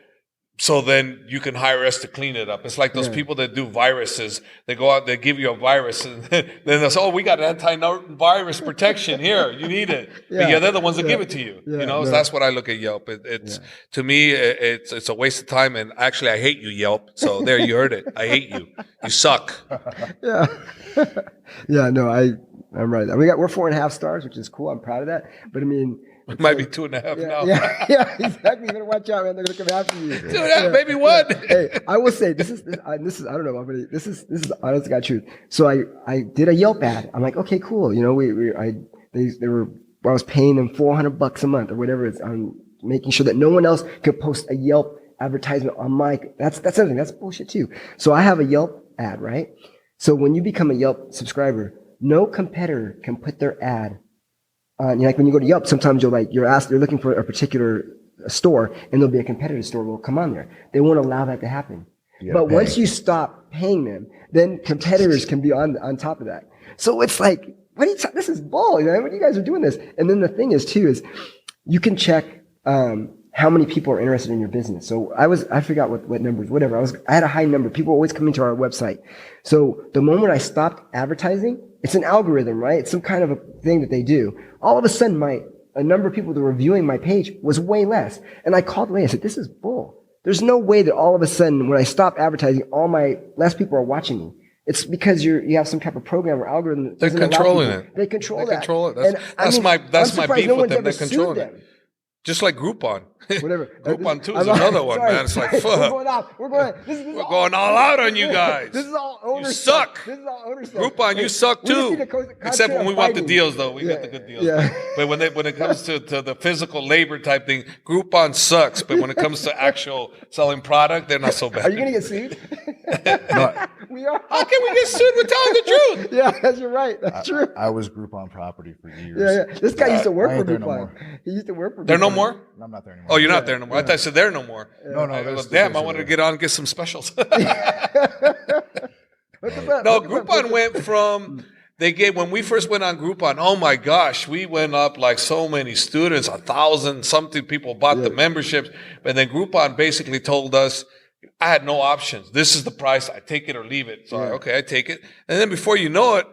[SPEAKER 3] So then you can hire us to clean it up. It's like those people that do viruses. They go out, they give you a virus, and then they say, oh, we got antivirus protection here. You need it. But they're the ones that give it to you. You know, so that's what I look at Yelp. It's to me, it's a waste of time. And actually, I hate you, Yelp. So there, you heard it. I hate you. You suck.
[SPEAKER 4] Yeah. Yeah, no, right. We're 4.5 stars, which is cool. I'm proud of that. But I mean,
[SPEAKER 3] It might be 2.5 now.
[SPEAKER 4] Yeah, exactly. You better watch out, man. They're gonna come after you.
[SPEAKER 3] 2.5, maybe 1.
[SPEAKER 4] Hey, I will say this is I don't know, but this is honest to God truth. So I did a Yelp ad. I'm like, okay, cool. You know, I was paying them $400 a month or whatever it is. I'm making sure that no one else could post a Yelp advertisement on my. That's everything. That's bullshit too. So I have a Yelp ad, right? So when you become a Yelp subscriber, no competitor can put their ad. Like when you go to Yelp, sometimes you're looking for a particular store, and there'll be a competitor store will come on there. They won't allow that to happen. But once you stop paying them, then competitors can be on top of that. So it's like, this is bull, you know, what you guys are doing this. And then the thing is too, is you can check, how many people are interested in your business. So I forgot what numbers, whatever. I had a high number. People were always coming to our website. So the moment I stopped advertising, it's an algorithm, right? It's some kind of a thing that they do. All of a sudden, a number of people that were viewing my page was way less. And I called Lee. I said, this is bull. There's no way that all of a sudden, when I stop advertising, less people are watching me. It's because you have some type of program or algorithm.
[SPEAKER 3] They're controlling it.
[SPEAKER 4] They control that.
[SPEAKER 3] That's my beef with them. They're controlling it. Just like Groupon.
[SPEAKER 4] Whatever.
[SPEAKER 3] Groupon 2 is another one, man. It's like, fuck.
[SPEAKER 4] We're going
[SPEAKER 3] all out on you guys.
[SPEAKER 4] This is all owner
[SPEAKER 3] You
[SPEAKER 4] stuff.
[SPEAKER 3] suck.
[SPEAKER 4] This is all owner stuff.
[SPEAKER 3] Groupon, you suck too. Except when we want the deals, though. We
[SPEAKER 4] Yeah.
[SPEAKER 3] got the good deals.
[SPEAKER 4] Yeah.
[SPEAKER 3] But when it comes to the physical labor type thing, Groupon sucks. But when it comes to actual selling product, they're not so bad.
[SPEAKER 4] Are you going to get sued? We are.
[SPEAKER 3] How can we get sued? We're telling the truth.
[SPEAKER 4] Yeah, you're right. That's true.
[SPEAKER 2] I was Groupon property for years.
[SPEAKER 4] Yeah. This guy used to work
[SPEAKER 2] I
[SPEAKER 4] for
[SPEAKER 2] ain't there no
[SPEAKER 4] Groupon.
[SPEAKER 2] more.
[SPEAKER 4] He used to work for
[SPEAKER 3] They're no
[SPEAKER 4] Groupon.
[SPEAKER 3] more?
[SPEAKER 2] I'm not there anymore.
[SPEAKER 3] Oh, you're not there no more. I thought you said there no more.
[SPEAKER 2] No,
[SPEAKER 3] I
[SPEAKER 2] they're
[SPEAKER 3] go,
[SPEAKER 2] still-
[SPEAKER 3] damn,
[SPEAKER 2] they're
[SPEAKER 3] I wanted to
[SPEAKER 2] still
[SPEAKER 3] get on and get some specials.
[SPEAKER 4] Look at that.
[SPEAKER 3] No,
[SPEAKER 4] Look at that.
[SPEAKER 3] Groupon went from when we first went on Groupon, oh my gosh, we went up like so many students, 1,000 something people bought the memberships. And then Groupon basically told us, I had no options. This is the price. I take it or leave it. So okay, I take it. And then before you know it,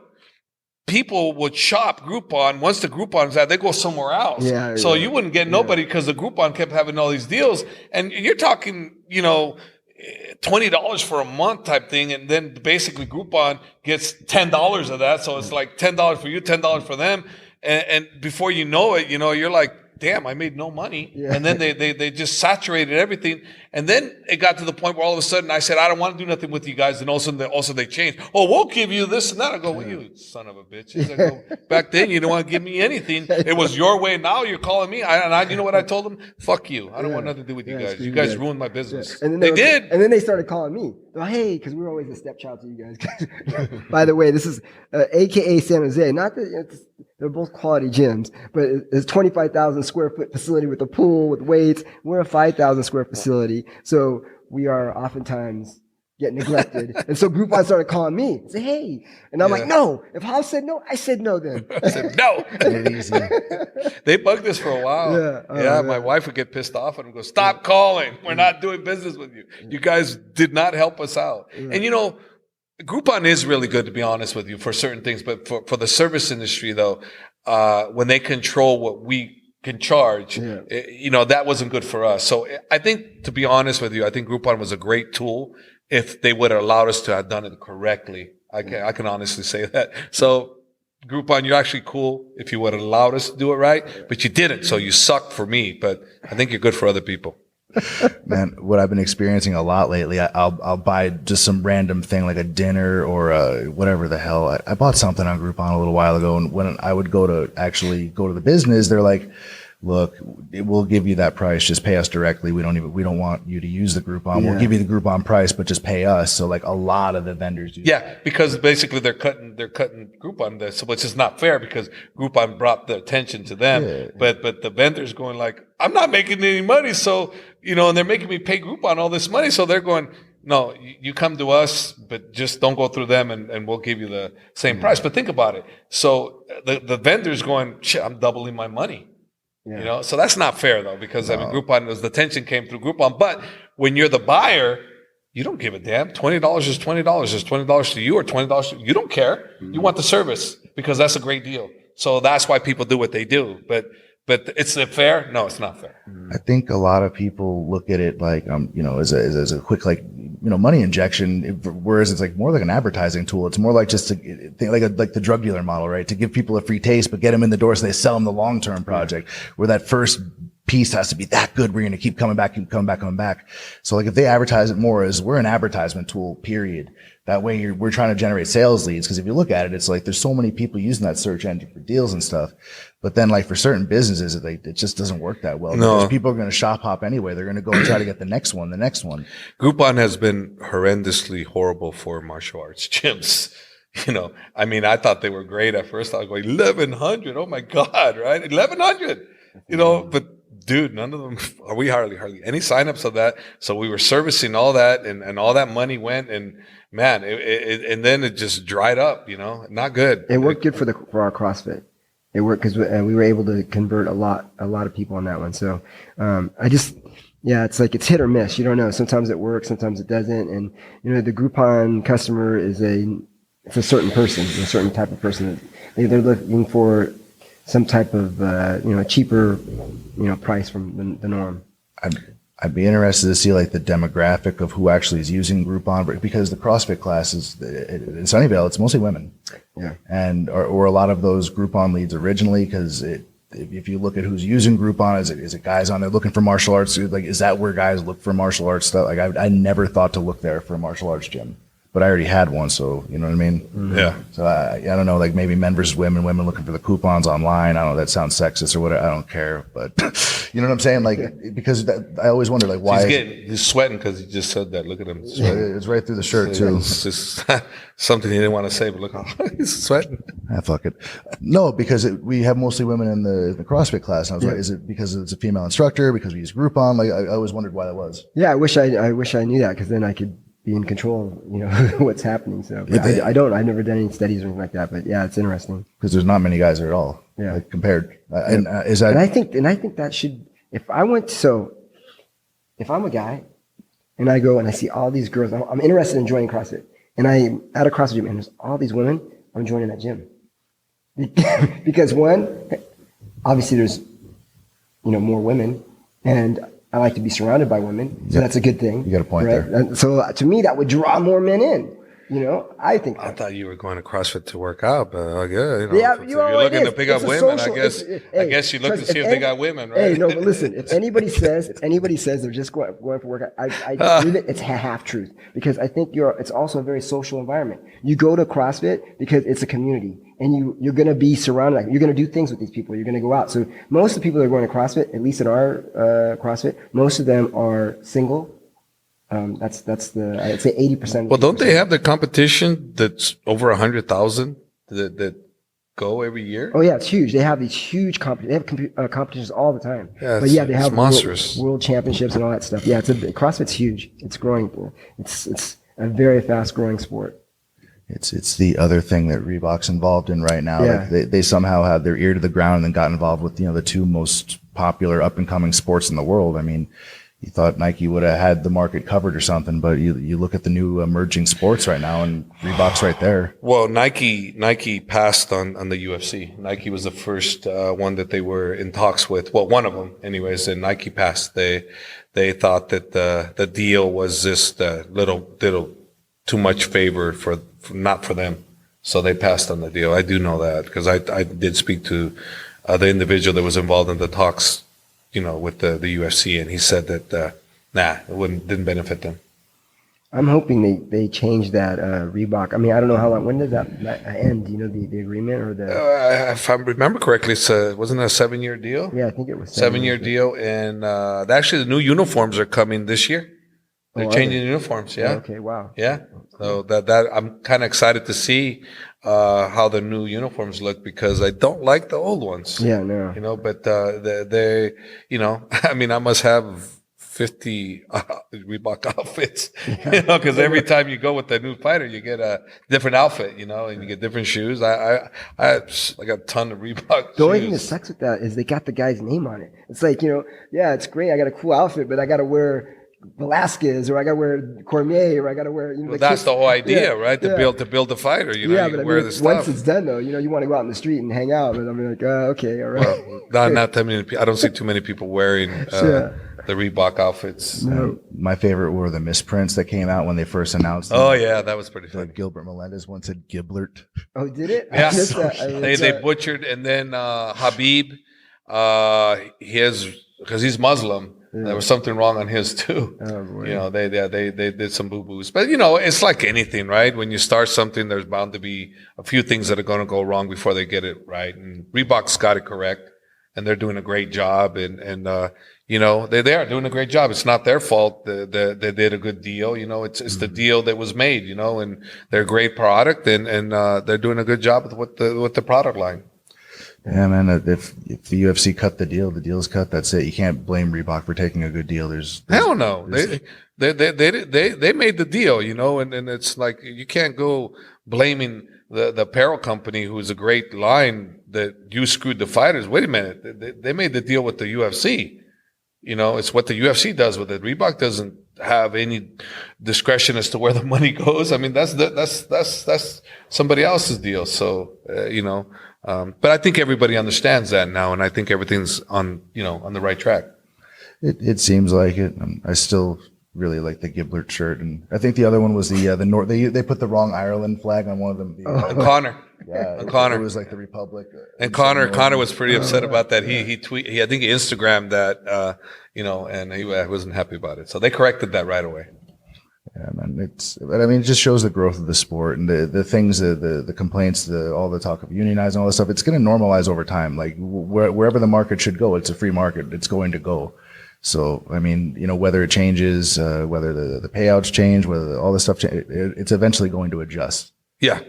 [SPEAKER 3] people would shop Groupon. Once the Groupon's out, they go somewhere else. So you wouldn't get nobody because the Groupon kept having all these deals. And you're talking, $20 for a month type thing. And then basically Groupon gets $10 of that. So it's like $10 for you, $10 for them. And before you know it, you're like, damn, I made no money.
[SPEAKER 4] Yeah.
[SPEAKER 3] And then they just saturated everything. And then it got to the point where all of a sudden I said, I don't want to do nothing with you guys. And also they changed. Oh, we'll give you this and that. I go, well, you son of a bitch. I go, back then you didn't want to give me anything. It was your way. Now you're calling me. You know what I told them? Fuck you. I don't want nothing to do with you guys. You guys ruined my business.
[SPEAKER 4] And then
[SPEAKER 3] they did.
[SPEAKER 4] And then they started calling me. Well, hey, because we were always a stepchild to you guys. By the way, this is AKA San Jose. Not that they're both quality gyms, but it's 25,000 square foot facility with a pool, with weights. We're a 5,000 square facility. So we are oftentimes get neglected. And so Groupon started calling me. Say, hey. And I'm like, no. If House said no, I said no then.
[SPEAKER 3] I said no. They bugged us for a while. My wife would get pissed off and go, stop calling. We're not doing business with you. You guys did not help us out. And Groupon is really good, to be honest with you, for certain things. But for the service industry, though, when they control what we can charge, that wasn't good for us. So I think, to be honest with you, I think Groupon was a great tool if they would have allowed us to have done it correctly. I can honestly say that. So Groupon, you're actually cool if you would have allowed us to do it right, but you didn't. So you sucked for me, but I think you're good for other people.
[SPEAKER 2] Man, what I've been experiencing a lot lately, I'll buy just some random thing like a dinner or whatever the hell. I bought something on Groupon a little while ago, and when I would go to the business, they're like, look, we'll give you that price. Just pay us directly. We don't want you to use the Groupon. We'll give you the Groupon price, but just pay us. So like a lot of the vendors do.
[SPEAKER 3] Yeah, because basically they're cutting Groupon this, so which is not fair because Groupon brought the attention to them. Yeah. But the vendors going like, I'm not making any money, so and they're making me pay Groupon all this money. So they're going, no, you come to us, but just don't go through them, and we'll give you the same price. But think about it. So the vendors going, shit, I'm doubling my money. Yeah. So that's not fair though, because Groupon, the tension came through Groupon. But when you're the buyer, you don't give a damn. $20 is $20. Is $20 to you or $20 to you? You don't care. Mm-hmm. You want the service because that's a great deal. So that's why people do what they do. But it's fair? No, it's not fair.
[SPEAKER 2] I think a lot of people look at it like, as a quick, like, money injection, whereas it's like more like an advertising tool. It's more like just like the drug dealer model, right? To give people a free taste, but get them in the door so they sell them the long-term project, where that first piece has to be that good. We're going to keep coming back. So like if they advertise it more as we're an advertisement tool, period. That way we're trying to generate sales leads. Cause if you look at it, it's like there's so many people using that search engine for deals and stuff. But then like for certain businesses, it just doesn't work that well.
[SPEAKER 3] No.
[SPEAKER 2] Because people are going to shop hop anyway. They're going to go and try to get the next one.
[SPEAKER 3] Groupon has been horrendously horrible for martial arts gyms. I mean, I thought they were great at first. I was going 1,100. Oh my God, right? 1,100, but dude, none of them are we hardly any signups of that. So we were servicing all that and all that money went, and man, and then it just dried up, not good.
[SPEAKER 4] It worked good for our CrossFit. It worked because we were able to convert a lot of people on that one. So, it's like it's hit or miss. You don't know. Sometimes it works, sometimes it doesn't. And, the Groupon customer it's a certain person, a certain type of person. They're looking for some type of, cheaper, price from the norm.
[SPEAKER 2] I'd be interested to see like the demographic of who actually is using Groupon, because the CrossFit classes in Sunnyvale, it's mostly women.
[SPEAKER 4] Yeah.
[SPEAKER 2] And, or a lot of those Groupon leads originally, because if you look at who's using Groupon, is it guys on there looking for martial arts? Like, is that where guys look for martial arts stuff? Like I never thought to look there for a martial arts gym. But I already had one, so you know what I mean?
[SPEAKER 3] Mm-hmm. Yeah.
[SPEAKER 2] So I don't know, like maybe men versus women looking for the coupons online. I don't know, that sounds sexist or whatever. I don't care, but you know what I'm saying? Like, because I always wonder, like, why
[SPEAKER 3] he's sweating because he just said that. Look at him sweating.
[SPEAKER 2] It's right through the shirt too.
[SPEAKER 3] It's just something he didn't want to say, but look how he's sweating.
[SPEAKER 2] Fuck it. No, because we have mostly women in the CrossFit class. And I was like, is it because it's a female instructor? Because we use Groupon? Like, I always wondered why that was.
[SPEAKER 4] Yeah, I wish I knew that, because then I could be in control of, what's happening. So I've never done any studies or anything like that, but yeah, it's interesting.
[SPEAKER 2] Because there's not many guys there at all.
[SPEAKER 4] Yeah.
[SPEAKER 2] Like, compared. And
[SPEAKER 4] I think that should, if I'm a guy and I go and I see all these girls, I'm interested in joining CrossFit, and I'm at a CrossFit gym and there's all these women, I'm joining that gym. Because one, obviously there's, more women, and I like to be surrounded by women, so that's a good thing.
[SPEAKER 2] You got a point there.
[SPEAKER 4] And so to me, that would draw more men in. I
[SPEAKER 3] thought you were going to CrossFit to work out, but
[SPEAKER 4] yeah,
[SPEAKER 3] if you're looking to pick up women, I guess you look to see if they got women, right?
[SPEAKER 4] Hey, no, but listen, if anybody says they're just going for workout, I believe it's half truth, because I think it's also a very social environment. You go to CrossFit because it's a community, and you're going to be surrounded. You're going to do things with these people. You're going to go out. So most of the people that are going to CrossFit, at least at our CrossFit, most of them are single. That's I'd say 80%.
[SPEAKER 3] Well, don't they have the competition that's over 100,000 that go every year?
[SPEAKER 4] Oh yeah, it's huge. They have these huge competitions all the time.
[SPEAKER 3] Yeah,
[SPEAKER 4] but yeah, they have
[SPEAKER 3] monstrous
[SPEAKER 4] world championships and all that stuff. Yeah, CrossFit's huge. It's growing. It's a very fast growing sport.
[SPEAKER 2] It's the other thing that Reebok's involved in right now.
[SPEAKER 4] Yeah.
[SPEAKER 2] Like they somehow had their ear to the ground and got involved with the two most popular up and coming sports in the world. I mean, you thought Nike would have had the market covered or something, but you look at the new emerging sports right now, and Reebok's right there.
[SPEAKER 3] Well, Nike passed on the UFC. Nike was the first one that they were in talks with. Well, one of them, anyways. And Nike passed. They thought that the deal was just a little too much favor for not for them, so they passed on the deal. I do know that because I did speak to the individual that was involved in the talks, with the UFC, and he said that it didn't benefit them.
[SPEAKER 4] I'm hoping they change that Reebok. I mean, I don't know how long. When does that end? The agreement or the?
[SPEAKER 3] If I remember correctly, wasn't it a 7-year deal?
[SPEAKER 4] Yeah, I think it was
[SPEAKER 3] 7-year deal, and actually the new uniforms are coming this year. They're changing the uniforms. Yeah.
[SPEAKER 4] Oh, okay. Wow.
[SPEAKER 3] Yeah. So that I'm kind of excited to see how the new uniforms look, because I don't like the old ones.
[SPEAKER 4] Yeah. No.
[SPEAKER 3] But they I mean, I must have 50 Reebok outfits, because every time you go with the new fighter, you get a different outfit, and you get different shoes. I got a ton of Reebok.
[SPEAKER 4] The only thing that sucks with that is they got the guy's name on it. It's like, yeah, it's great. I got a cool outfit, but I got to wear Velasquez, or I got to wear Cormier, or I got to wear.
[SPEAKER 3] Well, that's the whole idea, right? To build the fighter.
[SPEAKER 4] Yeah, but
[SPEAKER 3] wear the stuff.
[SPEAKER 4] Once it's done, though, you want to go out in the street and hang out. But I'm like, okay, all right.
[SPEAKER 3] Well, not too many. I don't see too many people wearing the Reebok outfits.
[SPEAKER 4] No.
[SPEAKER 2] My favorite were the misprints that came out when they first announced them.
[SPEAKER 3] Oh yeah, that was pretty funny.
[SPEAKER 2] Like Gilbert Melendez once said Giblert.
[SPEAKER 4] Oh, did it? I
[SPEAKER 3] Yeah,
[SPEAKER 4] missed that. I missed
[SPEAKER 3] they
[SPEAKER 4] that.
[SPEAKER 3] butchered, and then Habib, because he's Muslim.
[SPEAKER 4] Yeah.
[SPEAKER 3] There was something wrong on his too.
[SPEAKER 4] Oh, boy.
[SPEAKER 3] You know, they did some boo boos, but you know, it's like anything, right? When you start something, there's bound to be a few things that are going to go wrong before they get it right. And Reebok's got it correct, and they're doing a great job. And you know, they are doing a great job. It's not their fault. They did a good deal. You know, it's the deal that was made. You know, and they're a great product, and they're doing a good job with the product line.
[SPEAKER 2] Yeah, man. If the UFC cut the deal's cut. That's it. You can't blame Reebok for taking a good deal. There's
[SPEAKER 3] Hell no. They made the deal, you know, and it's like you can't go blaming the apparel company, who's a great line, that you screwed the fighters. Wait a minute. They made the deal with the UFC. You know, it's what the UFC does with it. Reebok doesn't have any discretion as to where the money goes. I mean, that's somebody else's deal. So, you know, but I think everybody understands that now, and I think everything's on the right track.
[SPEAKER 2] It seems like it. I still really like the Giblert shirt, and I think the other one was the North. They put the wrong Ireland flag on one of them.
[SPEAKER 3] And Connor.
[SPEAKER 2] Yeah,
[SPEAKER 3] And Connor.
[SPEAKER 2] It was like the Republic.
[SPEAKER 3] And Connor was pretty upset about that. I think he Instagrammed that, you know, and he wasn't happy about it. So they corrected that right away.
[SPEAKER 2] Yeah, man. But I mean, it just shows the growth of the sport and the things, the complaints, all the talk of unionizing, all this stuff. It's going to normalize over time. Like wherever the market should go, it's a free market. It's going to go. So, I mean, you know, whether it changes, whether the payouts change, whether all this stuff change, it's eventually going to adjust.
[SPEAKER 3] Yeah.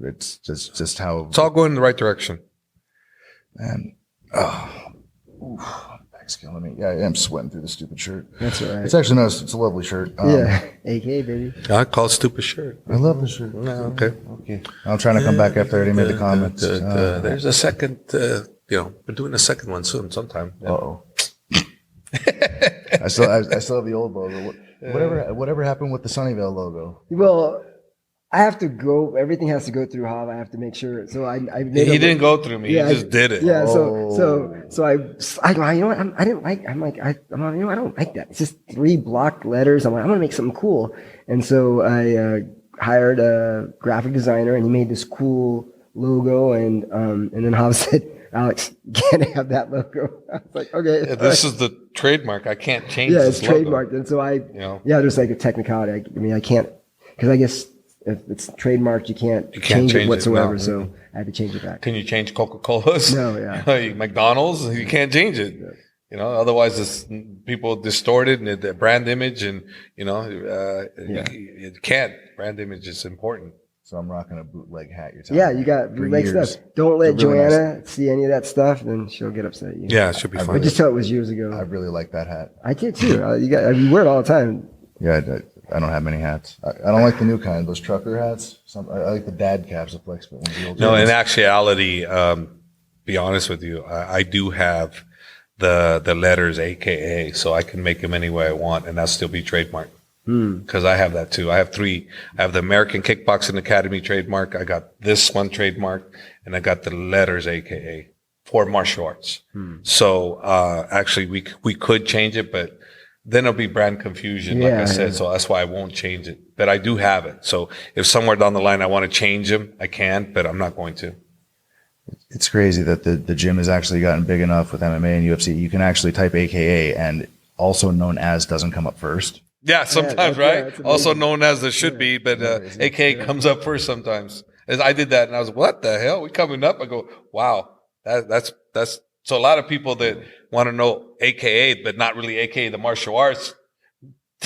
[SPEAKER 2] It's just how
[SPEAKER 3] It's all going in the right direction.
[SPEAKER 2] And back's killing me. Yeah, I am sweating through the stupid shirt.
[SPEAKER 4] That's all right.
[SPEAKER 2] It's actually nice. It's a lovely shirt.
[SPEAKER 4] Yeah, AKA baby.
[SPEAKER 3] I call it stupid shirt.
[SPEAKER 2] I love the shirt.
[SPEAKER 3] Yeah, okay.
[SPEAKER 2] Okay, I'm trying to come back after I already made the comments.
[SPEAKER 3] There's a second, you know, we're doing a second one soon, sometime. Yeah.
[SPEAKER 2] Uh-oh. I still have the old logo. Whatever happened with the Sunnyvale logo?
[SPEAKER 4] Well, I have to go. Everything has to go through Hav. I have to make sure. So I made
[SPEAKER 3] He didn't go through me.
[SPEAKER 4] Yeah,
[SPEAKER 3] he just did it.
[SPEAKER 4] Yeah.
[SPEAKER 2] Oh.
[SPEAKER 4] So I you know what? I didn't like. I'm like I don't like that. It's just 3 block letters. I'm like, I'm gonna make something cool. And so I hired a graphic designer, and he made this cool logo. And then Hav said, "Alex, you can't have that logo." I was like, "Okay."
[SPEAKER 3] Yeah, this is the trademark. I can't change.
[SPEAKER 4] Yeah,
[SPEAKER 3] this
[SPEAKER 4] it's
[SPEAKER 3] logo.
[SPEAKER 4] trademarked. And so
[SPEAKER 3] know.
[SPEAKER 4] there's like a technicality. I mean, I can't, because I guess if it's trademarked, you can't
[SPEAKER 3] change
[SPEAKER 4] it
[SPEAKER 3] it,
[SPEAKER 4] whatsoever.
[SPEAKER 3] no.
[SPEAKER 4] So I had to change it back.
[SPEAKER 3] Can you change Coca-Cola's?
[SPEAKER 4] No, yeah.
[SPEAKER 3] Like McDonald's, you can't change it.
[SPEAKER 4] Yeah.
[SPEAKER 3] You know, otherwise people distort it and the brand image, and you know, you can't. Brand image is important.
[SPEAKER 2] So I'm rocking a bootleg hat. You're telling
[SPEAKER 4] Yeah,
[SPEAKER 2] me.
[SPEAKER 4] you got
[SPEAKER 2] For
[SPEAKER 4] bootleg
[SPEAKER 2] years.
[SPEAKER 4] stuff. Don't let
[SPEAKER 2] They're really
[SPEAKER 4] Joanna see any of that stuff, then she'll get upset at you.
[SPEAKER 3] Yeah, it should be
[SPEAKER 2] I
[SPEAKER 3] fun.
[SPEAKER 4] But just tell it was years ago.
[SPEAKER 2] I really like that hat.
[SPEAKER 4] I did too. You wear it all the time.
[SPEAKER 2] Yeah, I don't have many hats. I don't like the new kind, those trucker hats. I like the dad caps, the flex. But the old
[SPEAKER 3] No, in
[SPEAKER 2] ones.
[SPEAKER 3] actuality, be honest with you, I do have the letters AKA, so I can make them any way I want, and that'll still be trademarked. Because I have that too. I have 3. I have the American Kickboxing Academy trademark. I got this one trademarked, and I got the letters AKA for martial arts. So actually, we could change it, but then it'll be brand confusion, like I said. So that's why I won't change it. But I do have it. So if somewhere down the line I want to change them, I can, but I'm not going to.
[SPEAKER 2] It's crazy that the gym has actually gotten big enough with MMA and UFC. You can actually type AKA, and also known as doesn't come up first.
[SPEAKER 3] Yeah, sometimes, right?
[SPEAKER 4] that's
[SPEAKER 3] Also known as there should be, but AKA comes up first sometimes. As I did that, and I was, what the hell? We coming up? I go, wow, that's so a lot of people that want to know AKA, but not really AKA the martial arts,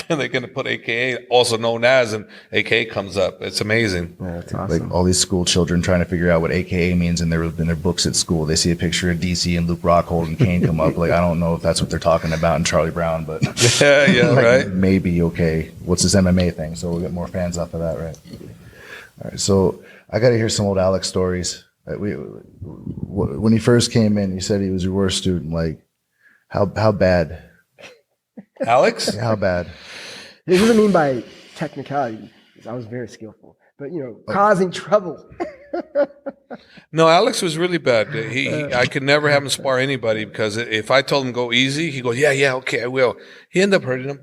[SPEAKER 3] they're going to put AKA, also known as, and AKA comes up. It's amazing.
[SPEAKER 4] Yeah, that's awesome.
[SPEAKER 2] Like all these school children trying to figure out what AKA means in their books at school. They see a picture of DC and Luke Rockhold and Kane come up. Like, I don't know if that's what they're talking about in Charlie Brown, but
[SPEAKER 3] Yeah,
[SPEAKER 2] like,
[SPEAKER 3] right.
[SPEAKER 2] maybe okay. What's this MMA thing? So we'll get more fans off of that, right? All right. So I got to hear some old Alex stories. When he first came in, you said he was your worst student. Like, how bad?
[SPEAKER 3] Alex?
[SPEAKER 2] How bad?
[SPEAKER 4] This doesn't mean by technicality, because I was very skillful, but causing trouble.
[SPEAKER 3] No, Alex was really bad. I could never have him spar anybody because if I told him go easy, he goes, yeah, okay, I will. He ended up hurting him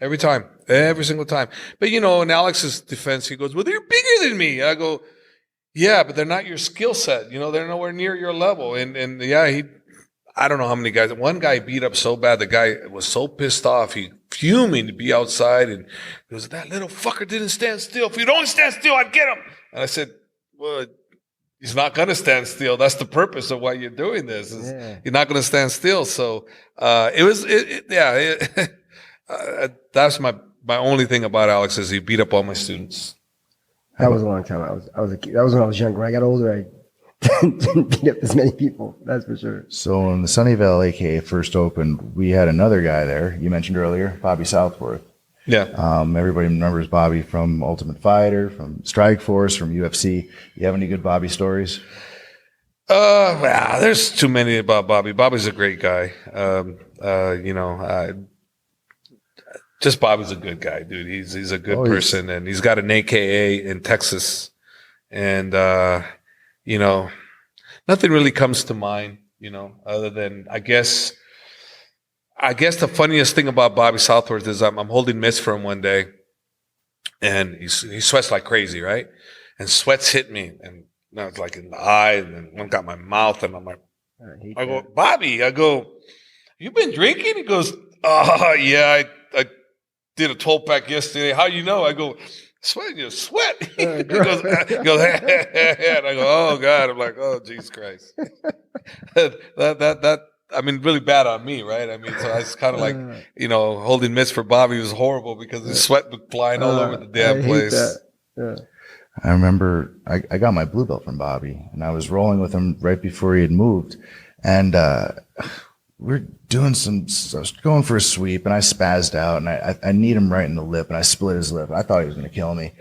[SPEAKER 3] every time, every single time. But in Alex's defense, he goes, well, they're bigger than me. I go, yeah, but they're not your skill set. They're nowhere near your level. And yeah, I don't know how many guys. One guy beat up so bad, the guy was so pissed off, he fuming to be outside, and he goes, that little fucker didn't stand still. If he'd only stand still, I'd get him. And I said, well, he's not going to stand still. That's the purpose of why you're doing this. You're not going to stand still. So that's my only thing about Alex is he beat up all my students.
[SPEAKER 4] That was a long time. I was a kid. That was when I was younger. When I got older, I didn't beat up as many people. That's for sure.
[SPEAKER 2] So when the Sunnyvale AKA first opened, we had another guy there. You mentioned earlier, Bobby Southworth.
[SPEAKER 3] Yeah.
[SPEAKER 2] Everybody remembers Bobby from Ultimate Fighter, from Strikeforce, from UFC. You have any good Bobby stories?
[SPEAKER 3] Well, there's too many about Bobby. Bobby's a great guy. Just Bobby's a good guy, dude. He's a good person, and he's got an AKA in Texas, and nothing really comes to mind, other than I guess the funniest thing about Bobby Southworth is I'm holding mitts for him one day, and he sweats like crazy, right? And sweats hit me, and now it's like in the eye, and then one got my mouth, and I'm like, I go, Bobby, you been drinking? He goes, oh yeah, I did a 12-pack yesterday. How you know? I go, sweat. He goes, and I go, oh God. I'm like, oh Jesus Christ. that really bad on me, right? So I was kind of like, holding mitts for Bobby was horrible because his sweat was flying all over the damn place.
[SPEAKER 4] Yeah.
[SPEAKER 2] I remember I got my blue belt from Bobby, and I was rolling with him right before he had moved, and we're doing I was going for a sweep, and I spazzed out, and I kneed him right in the lip, and I split his lip. I thought he was going to kill me.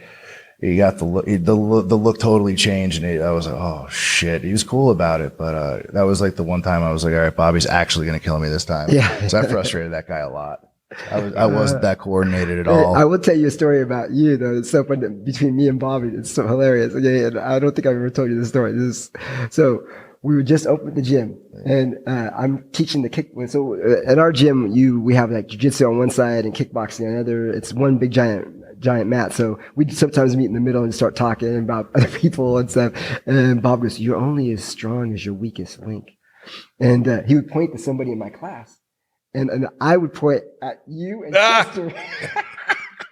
[SPEAKER 2] He got the look totally changed, and I was like, oh shit. He was cool about it, but that was like the one time I was like, all right, Bobby's actually going to kill me this time.
[SPEAKER 4] Yeah.
[SPEAKER 2] So I frustrated that guy a lot. I wasn't that coordinated at all.
[SPEAKER 4] I will tell you a story about you though. It's so funny between me and Bobby. It's so hilarious. Okay, and I don't think I've ever told you this story. So we were just open the gym, and I'm teaching the kick. So at our gym, we have like jiu-jitsu on one side and kickboxing on the other. It's one big giant mat. So we sometimes meet in the middle and start talking about other people and stuff. And Bob goes, "You're only as strong as your weakest link." And he would point to somebody in my class, and I would point at you and Chester.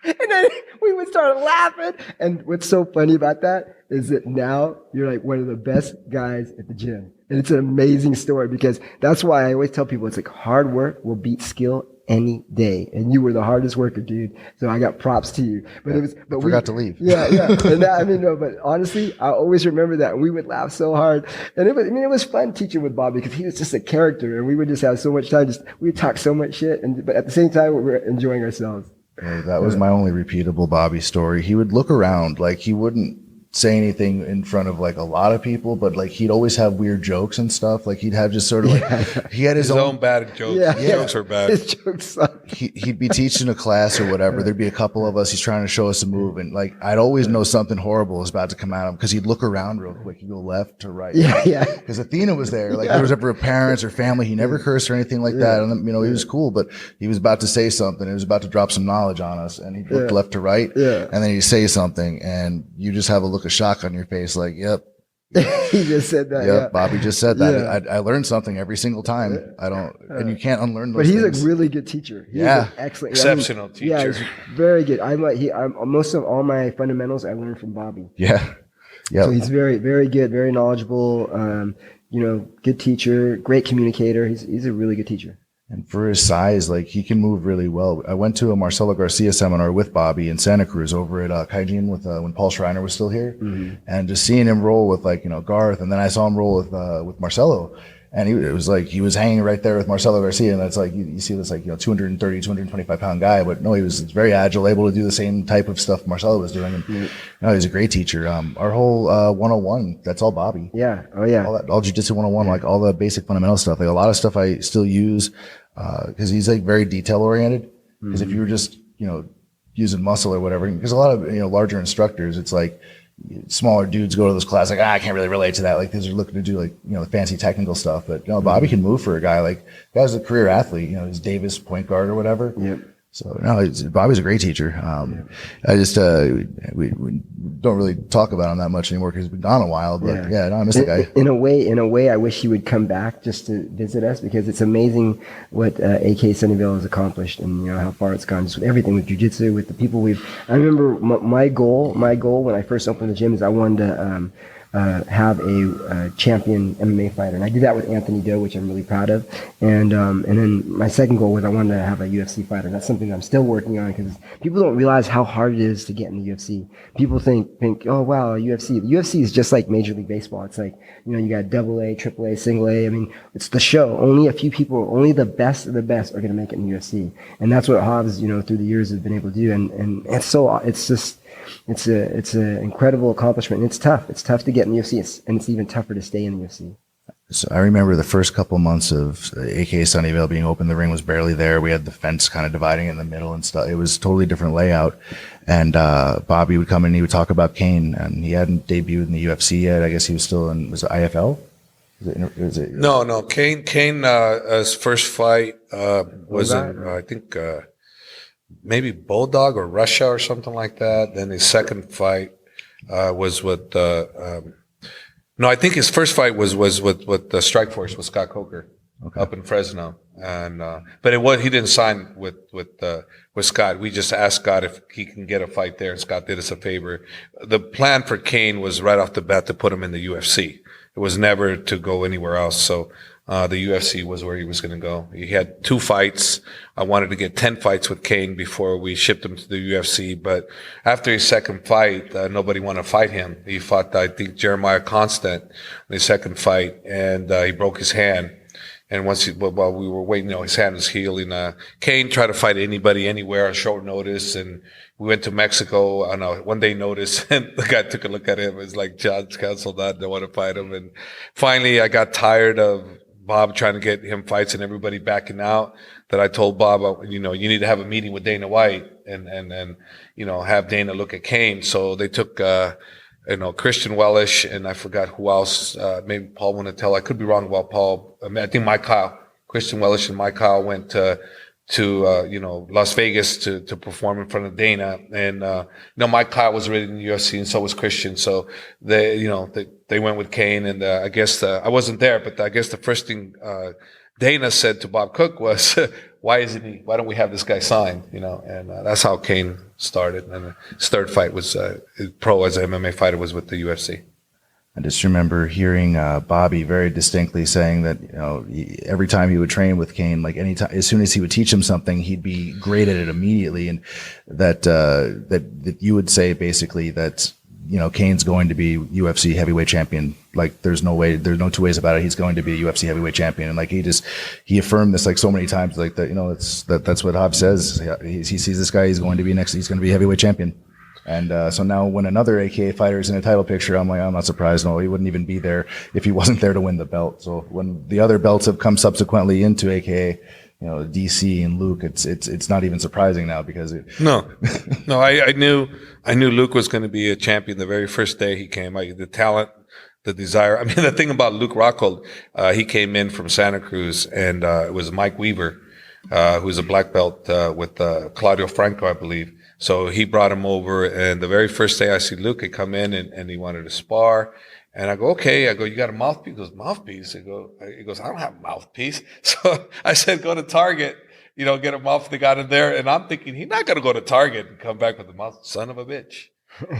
[SPEAKER 4] And then we would start laughing. And what's so funny about that is that now you're like one of the best guys at the gym. And it's an amazing story because that's why I always tell people it's like hard work will beat skill any day. And you were the hardest worker, dude. So I got props to you. But we
[SPEAKER 2] forgot to leave.
[SPEAKER 4] Yeah. And but honestly, I always remember that. And we would laugh so hard. And it was fun teaching with Bobby because he was just a character and we would just have so much time. We would talk so much shit. But at the same time, we were enjoying ourselves.
[SPEAKER 2] Yeah, that was my only repeatable Bobby story. He would look around, like he wouldn't say anything in front of like a lot of people, but like he'd always have weird jokes and stuff. Like he'd have just sort of like he had his own
[SPEAKER 3] bad jokes. Yeah. His jokes are bad.
[SPEAKER 4] His jokes suck.
[SPEAKER 2] He'd be teaching a class or whatever. There'd be a couple of us. He's trying to show us a move, and like I'd always know something horrible is about to come at him because he'd look around real quick. He'd go left to right.
[SPEAKER 4] Yeah.
[SPEAKER 2] Because Athena was there. Like there was ever parents or family. He never cursed or anything like that. And he was cool, but he was about to say something. He was about to drop some knowledge on us, and he looked left to right. Yeah. And then he'd say something, and you just have a look of shock on your face. Like, yep.
[SPEAKER 4] He just said that.
[SPEAKER 2] Yep,
[SPEAKER 4] Yeah.
[SPEAKER 2] Bobby just said that. Yeah. I learned something every single time. And you can't unlearn those things.
[SPEAKER 4] But he's a really good teacher. He's an excellent,
[SPEAKER 3] exceptional teacher.
[SPEAKER 4] Yeah, he's very good. Most of all my fundamentals I learned from Bobby.
[SPEAKER 2] Yeah.
[SPEAKER 4] So he's very, very good, very knowledgeable. Good teacher, great communicator. He's a really good teacher.
[SPEAKER 2] And for his size, like he can move really well. I went to a Marcelo Garcia seminar with Bobby in Santa Cruz over at Kaijin with when Paul Schreiner was still here, and just seeing him roll with Garth, and then I saw him roll with Marcelo, and it was like he was hanging right there with Marcelo Garcia, and it's like you see this 230, 225 pound guy, but no, he was very agile, able to do the same type of stuff Marcelo was doing. And no, he's a great teacher. Our whole 101, that's all Bobby.
[SPEAKER 4] Yeah. Oh yeah.
[SPEAKER 2] All Jiu-Jitsu 101, like all the basic fundamental stuff, like a lot of stuff I still use. Because he's like very detail oriented. Because if you were just using muscle or whatever, because a lot of larger instructors, it's like smaller dudes go to those classes, like, I can't really relate to that. Like, these are looking to do, like, the fancy technical stuff. But, Bobby can move for a guy. Like, guy's a career athlete. He's Davis point guard or whatever.
[SPEAKER 4] Yep.
[SPEAKER 2] So, no, Bobby's a great teacher. I just, we don't really talk about him that much anymore because he's been gone a while. But, yeah, no, I miss the guy.
[SPEAKER 4] In a way, I wish he would come back just to visit us, because it's amazing what AK Sunnyvale has accomplished, and how far it's gone, just with everything, with jiu-jitsu, with the people I remember my goal when I first opened the gym is I wanted to have a champion MMA fighter, and I did that with Anthony Doe, which I'm really proud of. And then my second goal was I wanted to have a UFC fighter. That's something that I'm still working on, because people don't realize how hard it is to get in the UFC. People think, oh wow, UFC. The UFC is just like Major League Baseball. It's like, you got AA, AAA, single A. I mean, it's the show. Only a few people, only the best of the best are going to make it in the UFC. And that's what Hobbs, through the years has been able to do. And it's an incredible accomplishment. And it's tough. It's tough to get in the UFC, and it's even tougher to stay in the UFC.
[SPEAKER 2] So I remember the first couple months of AK Sunnyvale being open, the ring was barely there. We had the fence kind of dividing in the middle and stuff. It was a totally different layout. And Bobby would come in and he would talk about Kane, and he hadn't debuted in the UFC yet. I guess he was still was it IFL?
[SPEAKER 3] No. Kane, his first fight was in, I think, maybe Bulldog or Russia or something like that. Then his second fight was with I think his first fight was with the Strikeforce with Scott Coker up in Fresno, and but he didn't sign with Scott. We just asked Scott if he can get a fight there, and Scott did us a favor. The plan for Kane was right off the bat to put him in the UFC. It was never to go anywhere else. So the UFC was where he was going to go. He had 2 fights. I wanted to get 10 fights with Kane before we shipped him to the UFC. But after his second fight, nobody wanted to fight him. He fought, I think, Jeremiah Constant in his second fight, and he broke his hand. And while we were waiting, his hand was healing. Kane tried to fight anybody, anywhere on short notice. And we went to Mexico on a 1-day notice, and the guy took a look at him. It was like, John's canceled that. They want to fight him. And finally, I got tired of Bob trying to get him fights and everybody backing out, that I told Bob, you need to have a meeting with Dana White and have Dana look at Kane. So they took, Christian Wellish, and I forgot who else, maybe Paul Winatell. I could be wrong about Paul. I think Mike Kyle, Christian Wellish and Mike Kyle went to Las Vegas to perform in front of Dana. And, Mike Kyle was already in the UFC, and so was Christian. So they went with Kane. And, I guess, I wasn't there, but I guess the first thing, Dana said to Bob Cook was, why don't we have this guy signed? And that's how Kane started. And his third fight was, pro as an MMA fighter, was with the UFC.
[SPEAKER 2] I just remember hearing Bobby very distinctly saying that every time he would train with Kane, like anytime, as soon as he would teach him something, he'd be great at it immediately, and that you would say basically that Kane's going to be UFC heavyweight champion. Like there's no two ways about it. He's going to be a UFC heavyweight champion, and like he affirmed this like so many times, like that. That's what Hobbs says. He sees this guy. He's going to be heavyweight champion. And so now when another AKA fighter is in a title picture, I'm like, I'm not surprised. No, he wouldn't even be there if he wasn't there to win the belt. So when the other belts have come subsequently into AKA, DC and Luke, it's not even surprising now because
[SPEAKER 3] No, I knew Luke was going to be a champion the very first day he came. The talent, the desire. I mean, the thing about Luke Rockhold, he came in from Santa Cruz, and it was Mike Weaver, who's a black belt with Claudio Franco, I believe. So he brought him over, and the very first day I see Luke, he come in and he wanted to spar. And I go, okay. I go, you got a mouthpiece? He goes, mouthpiece? He goes, I don't have a mouthpiece. So I said, go to Target, get a mouthpiece. They got in there. And I'm thinking, he's not going to go to Target and come back with the mouth. Son of a bitch.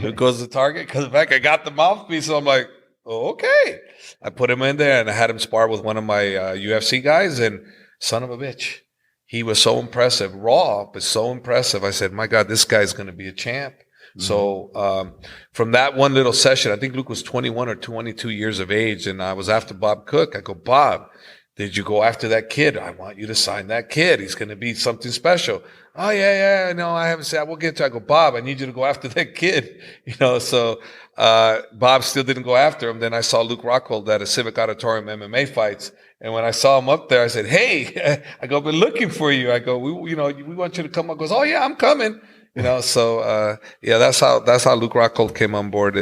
[SPEAKER 3] Luke goes to Target, comes back, I got the mouthpiece. So I'm like, oh, okay. I put him in there, and I had him spar with one of my UFC guys, and son of a bitch. He was so impressive, raw, but so impressive. I said, my God, this guy's going to be a champ. Mm-hmm. So from that one little session, I think Luke was 21 or 22 years of age, and I was after Bob Cook. I go, Bob, did you go after that kid? I want you to sign that kid. He's going to be something special. Oh, yeah, no, I haven't said. We'll get to it. I go, Bob, I need you to go after that kid. So Bob still didn't go after him. Then I saw Luke Rockhold at a Civic Auditorium MMA fights. And when I saw him up there, I said, hey, I go, I've been looking for you. I go, we want you to come up. He goes, oh, yeah, I'm coming. You know, so yeah, that's how Luke Rockhold came on board.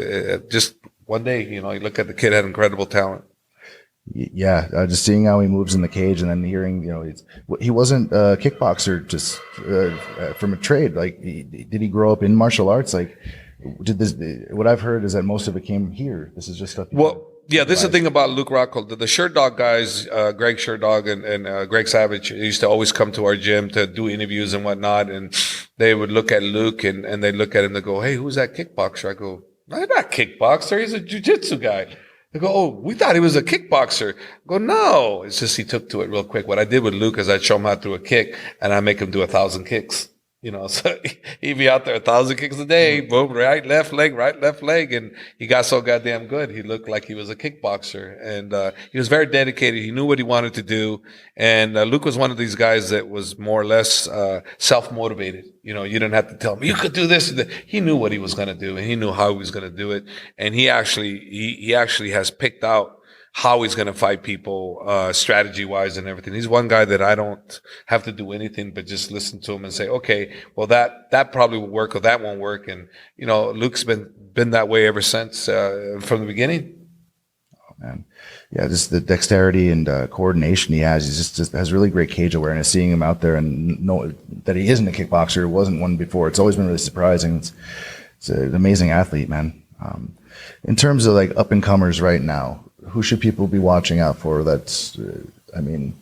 [SPEAKER 3] Just one day, you know, you look at the kid, had incredible talent.
[SPEAKER 2] Yeah, just seeing how he moves in the cage, and then hearing, you know, he wasn't a kickboxer just from a trade. Like, did he grow up in martial arts? Like, what I've heard is that most of it came here. This is just stuff.
[SPEAKER 3] Yeah, this is the thing about Luke Rockhold. The Shirt Dog guys, Greg Shirt Dog and Greg Savage, used to always come to our gym to do interviews and whatnot, and they would look at Luke and they look at him and go, "Hey, who's that kickboxer?" I go, "I'm not kickboxer. He's a jiu-jitsu guy." They go, "Oh, we thought he was a kickboxer." I go, "No, it's just he took to it real quick." What I did with Luke is I'd show him how to do a kick, and I make him do 1,000 kicks. You know, so he'd be out there 1,000 kicks a day, boom, right, left leg. And he got so goddamn good. He looked like he was a kickboxer, and he was very dedicated. He knew what he wanted to do. And Luke was one of these guys that was more or less self-motivated. You know, you didn't have to tell him, you could do this. He knew what he was going to do, and he knew how he was going to do it. And he actually has picked out how he's going to fight people, strategy-wise and everything. He's one guy that I don't have to do anything but just listen to him and say, okay, well, that probably will work or that won't work. And, you know, Luke's been that way ever since, from the beginning.
[SPEAKER 2] Oh, man. Yeah, just the dexterity and coordination he has. He just has really great cage awareness. Seeing him out there and know that he isn't a kickboxer, wasn't one before, it's always been really surprising. It's an amazing athlete, man. In terms of like up-and-comers right now, who should people be watching out for? That's, I mean,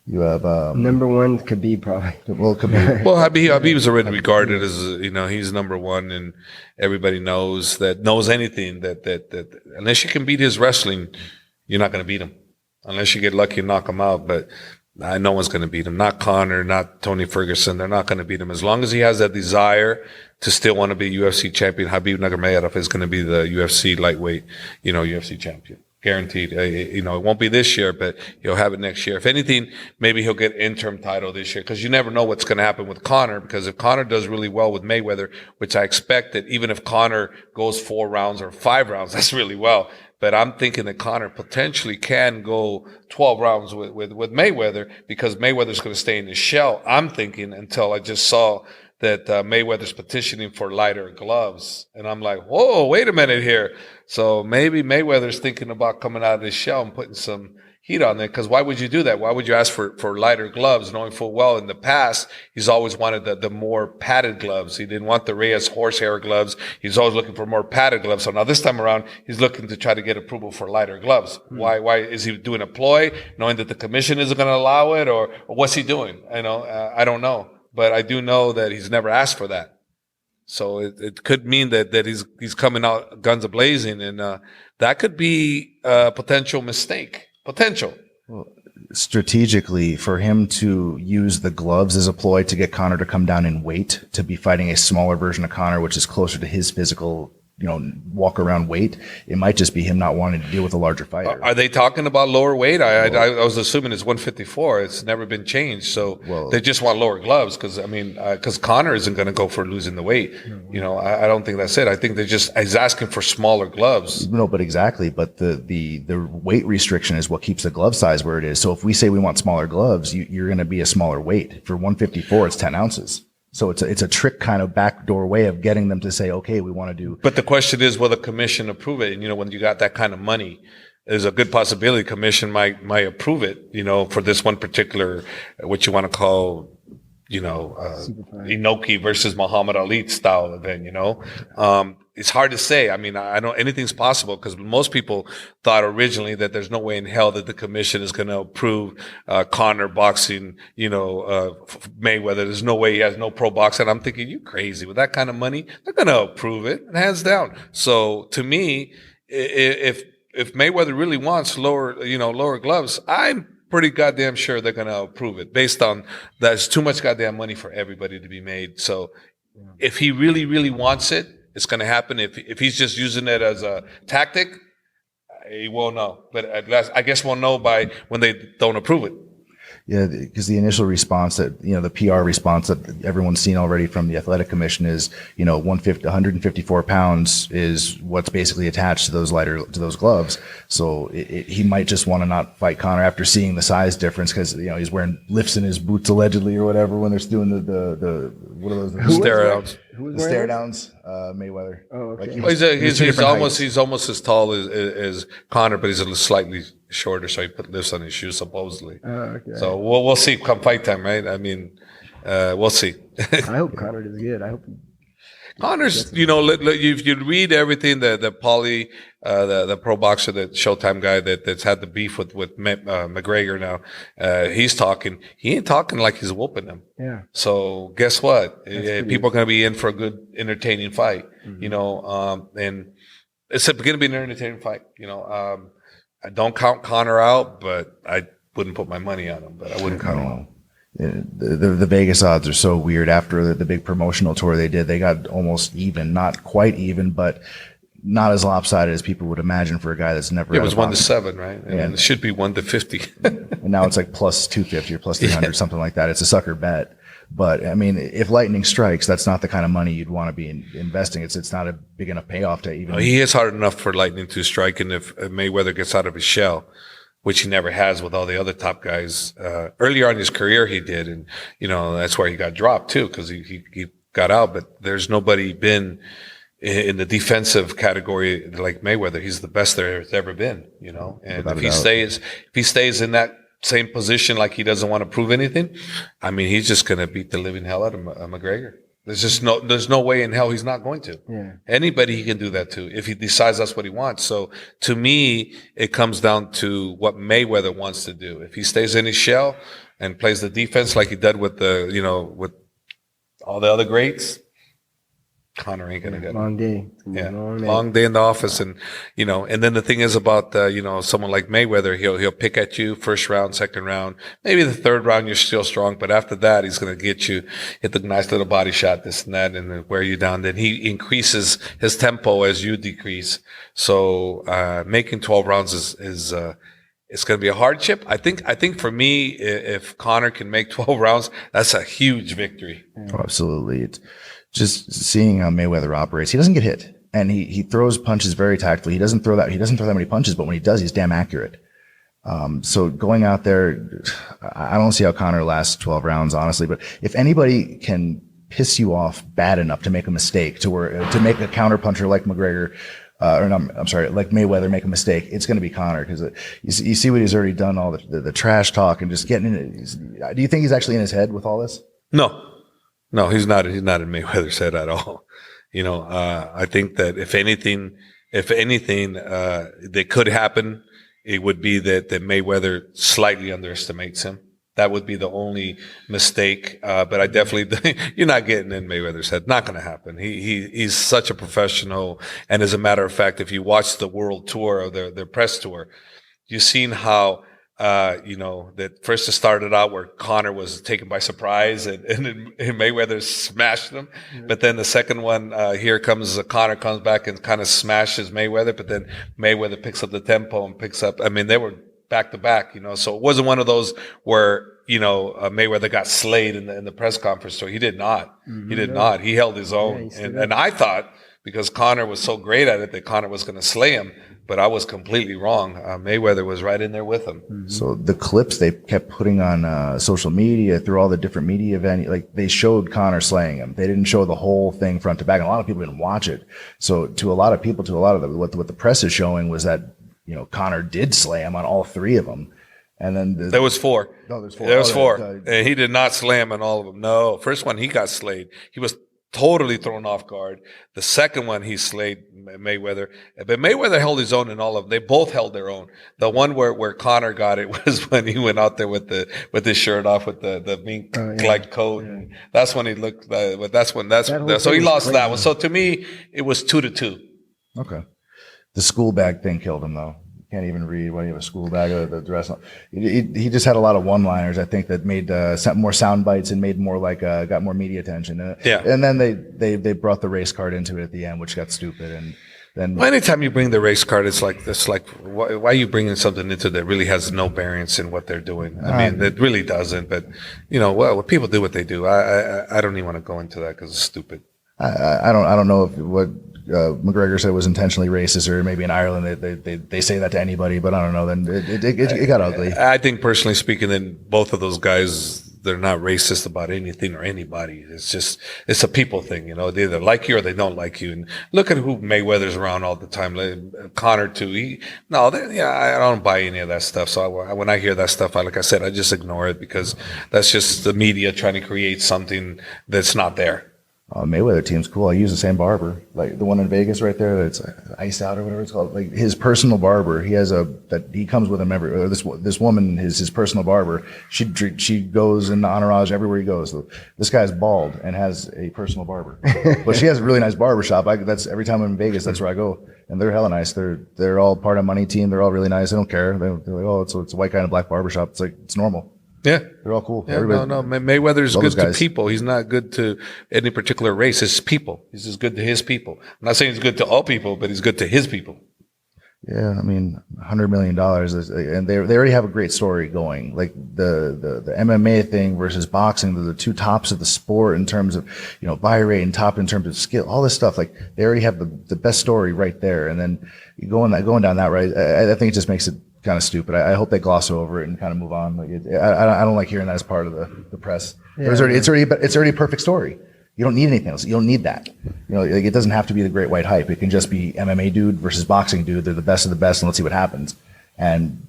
[SPEAKER 2] you have
[SPEAKER 4] number one, Khabib probably.
[SPEAKER 2] Well, Khabib.
[SPEAKER 3] Well, Khabib is already regarded as, you know, he's number one, and everybody knows anything that unless you can beat his wrestling, you're not going to beat him, unless you get lucky and knock him out. But no one's going to beat him. Not Conor, not Tony Ferguson. They're not going to beat him as long as he has that desire to still want to be UFC champion. Khabib Nurmagomedov is going to be the UFC lightweight, you know, UFC champion. Guaranteed. You know, it won't be this year, but he'll have it next year. If anything, maybe he'll get interim title this year, because you never know what's going to happen with Conor. Because if Conor does really well with Mayweather, which I expect that even if Conor goes 4 rounds or 5 rounds, that's really well. But I'm thinking that Conor potentially can go 12 rounds with Mayweather, because Mayweather's going to stay in his shell. I'm thinking, until I just saw that Mayweather's petitioning for lighter gloves. And I'm like, whoa, wait a minute here. So maybe Mayweather's thinking about coming out of his shell and putting some heat on there. Because why would you do that? Why would you ask for lighter gloves, knowing full well in the past he's always wanted the more padded gloves? He didn't want the Reyes horsehair gloves. He's always looking for more padded gloves. So now this time around, he's looking to try to get approval for lighter gloves. Why is he doing a ploy, knowing that the commission isn't going to allow it, or what's he doing? You know, I don't know. But I do know that he's never asked for that. So it could mean that he's coming out guns a-blazing, and that could be a potential mistake. Potential.
[SPEAKER 2] Well, strategically, for him to use the gloves as a ploy to get Conor to come down in weight, to be fighting a smaller version of Conor, which is closer to his physical, you know, walk around weight, it might just be him not wanting to deal with a larger fighter.
[SPEAKER 3] Are they talking about lower weight? I was assuming it's 154. It's never been changed. So they just want lower gloves, because Conor isn't going to go for losing the weight. You know, I don't think that's it. I think he's asking for smaller gloves.
[SPEAKER 2] No, but exactly. But the weight restriction is what keeps the glove size where it is. So if we say we want smaller gloves, you're going to be a smaller weight. For 154, it's 10 ounces. So it's a trick kind of backdoor way of getting them to say, okay, we want to do.
[SPEAKER 3] But the question is, will the commission approve it? And, you know, when you got that kind of money, there's a good possibility the commission might approve it, you know, for this one particular, what you want to call, you know, Inoki versus Muhammad Ali style event, you know. It's hard to say. I mean, I know anything's possible, because most people thought originally that there's no way in hell that the commission is going to approve Conor boxing, you know, Mayweather. There's no way he has no pro boxing. I'm thinking, you crazy. With that kind of money, they're going to approve it, hands down. So to me, if Mayweather really wants lower gloves, I'm pretty goddamn sure they're going to approve it, based on there's too much goddamn money for everybody to be made. So if he really, really wants it, it's going to happen. If he's just using it as a tactic, he won't know. But at last, I guess we'll know by when they don't approve it.
[SPEAKER 2] Yeah, because the initial response that, you know, the PR response that everyone's seen already from the athletic commission is, you know, 154 pounds is what's basically attached to those gloves. So he might just want to not fight Conor after seeing the size difference, because, you know, he's wearing lifts in his boots allegedly or whatever when they're doing the what are those?
[SPEAKER 3] Steroids.
[SPEAKER 4] Who was
[SPEAKER 2] The
[SPEAKER 4] wearing
[SPEAKER 2] stare
[SPEAKER 4] it?
[SPEAKER 2] downs, Mayweather.
[SPEAKER 4] Oh, okay.
[SPEAKER 2] Like, he
[SPEAKER 3] Well,
[SPEAKER 2] was- he was two
[SPEAKER 3] he's
[SPEAKER 2] different
[SPEAKER 3] almost
[SPEAKER 2] heights.
[SPEAKER 3] he's almost as tall as Connor, but he's a little slightly shorter, so he put lifts on his shoes supposedly.
[SPEAKER 4] Oh, okay.
[SPEAKER 3] So we'll see come fight time, right? I mean, we'll see.
[SPEAKER 4] I hope Connor does good. I hope.
[SPEAKER 3] Connor's, if you read everything that the the pro boxer, that Showtime guy that's had the beef with McGregor now, he's talking. He ain't talking like he's whooping him.
[SPEAKER 4] Yeah.
[SPEAKER 3] So guess what?
[SPEAKER 4] pretty-
[SPEAKER 3] People are going to be in for a good, entertaining fight. And it's going to be an entertaining fight. I don't count Connor out, but I wouldn't put my money on him. But I wouldn't count him out.
[SPEAKER 2] The Vegas odds are so weird. After the big promotional tour they did, they got almost even, not quite even, but not as lopsided as people would imagine for a guy that's never.
[SPEAKER 3] It was 1-7, right? And
[SPEAKER 2] Yeah.
[SPEAKER 3] it should be 1-50.
[SPEAKER 2] And now it's like plus 250 or plus 300, something like that. It's a sucker bet. But I mean, if lightning strikes, that's not the kind of money you'd want to be investing. It's not a big enough payoff to even.
[SPEAKER 3] He hits hard enough for lightning to strike, and if Mayweather gets out of his shell, which he never has with all the other top guys. Earlier on in his career, he did. And, that's where he got dropped too, because he got out. But there's nobody been in the defensive category like Mayweather. He's the best there has ever been, And
[SPEAKER 2] Without
[SPEAKER 3] if
[SPEAKER 2] a doubt.
[SPEAKER 3] he stays in that same position, like he doesn't want to prove anything, I mean, he's just going to beat the living hell out of McGregor. There's no way in hell he's not going to.
[SPEAKER 4] Yeah.
[SPEAKER 3] Anybody he can do that to if he decides that's what he wants. So to me, it comes down to what Mayweather wants to do. If he stays in his shell and plays the defense like he did with with all the other greats, Connor ain't gonna get him.
[SPEAKER 4] Long day.
[SPEAKER 3] Yeah,
[SPEAKER 4] Long day.
[SPEAKER 3] long day in the office, and and then the thing is about someone like Mayweather, he'll pick at you first round, second round, maybe the third round you're still strong, but after that he's going to get you, hit the nice little body shot, this and that, and then wear you down. Then he increases his tempo as you decrease. So making 12 rounds is it's going to be a hardship. I think for me, if Connor can make 12 rounds, that's a huge victory.
[SPEAKER 2] Oh, absolutely. It's just seeing how Mayweather operates. He doesn't get hit, and he throws punches very tactfully. He doesn't throw that many punches, but when he does, he's damn accurate. So going out there, I don't see how Connor lasts 12 rounds, honestly. But if anybody can piss you off bad enough to make a mistake, to make a counterpuncher like McGregor, like Mayweather make a mistake, it's going to be Connor, because you see what he's already done, all the trash talk and just getting in it. Do you think he's actually in his head with all this?
[SPEAKER 3] No, he's not. He's not in Mayweather's head at all. I think that if anything, that could happen, it would be that Mayweather slightly underestimates him. That would be the only mistake. But I definitely, you're not getting in Mayweather's head. Not going to happen. He's such a professional. And as a matter of fact, if you watch the world tour or their press tour, you've seen how, that first it started out where Connor was taken by surprise and Mayweather smashed him. Mm-hmm. But then the second one, Connor comes back and kind of smashes Mayweather, but then Mayweather picks up the tempo and they were back to back, so it wasn't one of those where, Mayweather got slayed in the press conference. So he did not. Mm-hmm. He did not. He held his own. Yeah, and I thought, because Connor was so great at it, that Connor was going to slay him. But I was completely wrong. Mayweather was right in there with him.
[SPEAKER 2] Mm-hmm. So the clips they kept putting on social media through all the different media venues, like they showed Connor slaying him. They didn't show the whole thing front to back. And a lot of people didn't watch it. So to a lot of people, what the press is showing was that, Connor did slay him on all three of them. And then
[SPEAKER 3] there was four.
[SPEAKER 2] No, there's four.
[SPEAKER 3] There was four. And he did not slay him on all of them. No. First one, he got slayed. He was totally thrown off guard. The second one, he slayed Mayweather. But Mayweather held his own in all of them. They both held their own. The one where Connor got it was when he went out there with his shirt off with the mink like coat. Yeah. And that's when he looked. So he lost that one. So to me, it was 2-2.
[SPEAKER 2] Okay. The school bag thing killed him, though. Can't even read. Why do you have a school bag? The dress. He just had a lot of one-liners, I think, that made more sound bites and made more got more media attention.
[SPEAKER 3] Yeah.
[SPEAKER 2] And then they brought the race card into it at the end, which got stupid. And then
[SPEAKER 3] anytime you bring the race card, it's like why are you bringing something into that really has no bearance in what they're doing? I mean, it really doesn't. But what people do, what they do. I don't even want to go into that because it's stupid.
[SPEAKER 2] I don't know if what McGregor said was intentionally racist, or maybe in Ireland they say that to anybody, but I don't know. Then it got ugly.
[SPEAKER 3] I think, personally speaking, then both of those guys, they're not racist about anything or anybody. It's a people thing, you know. They either like you or they don't like you. And look at who Mayweather's around all the time. Like Conor too. I don't buy any of that stuff. So when I hear that stuff, like I said, I just ignore it because that's just the media trying to create something that's not there.
[SPEAKER 2] Mayweather team's cool. I use the same barber, like the one in Vegas right there. That's Ice Out or whatever it's called. Like his personal barber. He has he comes with him every. This woman is his personal barber. She goes in the entourage everywhere he goes. So this guy's bald and has a personal barber, but she has a really nice barber shop. That's every time I'm in Vegas, that's where I go, and they're hella nice. They're all part of Money Team. They're all really nice. They don't care. They're like, oh, it's a white guy in a black barber shop. It's like it's normal.
[SPEAKER 3] Yeah,
[SPEAKER 2] they're all cool.
[SPEAKER 3] Yeah, no. Mayweather's good to people. He's not good to any particular race. It's people. He's just good to his people. I'm not saying he's good to all people, but he's good to his people.
[SPEAKER 2] Yeah, I mean, $100 million, and they already have a great story going. Like the MMA thing versus boxing, they're the two tops of the sport in terms of, you know, buy rate and top in terms of skill, all this stuff. Like they already have the best story right there, and then going down that right, I think it just makes it kind of stupid. I hope they gloss over it and kind of move on. Like I don't like hearing that as part of the press. Yeah. It's already a perfect story. You don't need anything else. You don't need that. You know, like it doesn't have to be the great white hype. It can just be MMA dude versus boxing dude. They're the best of the best, and let's see what happens. And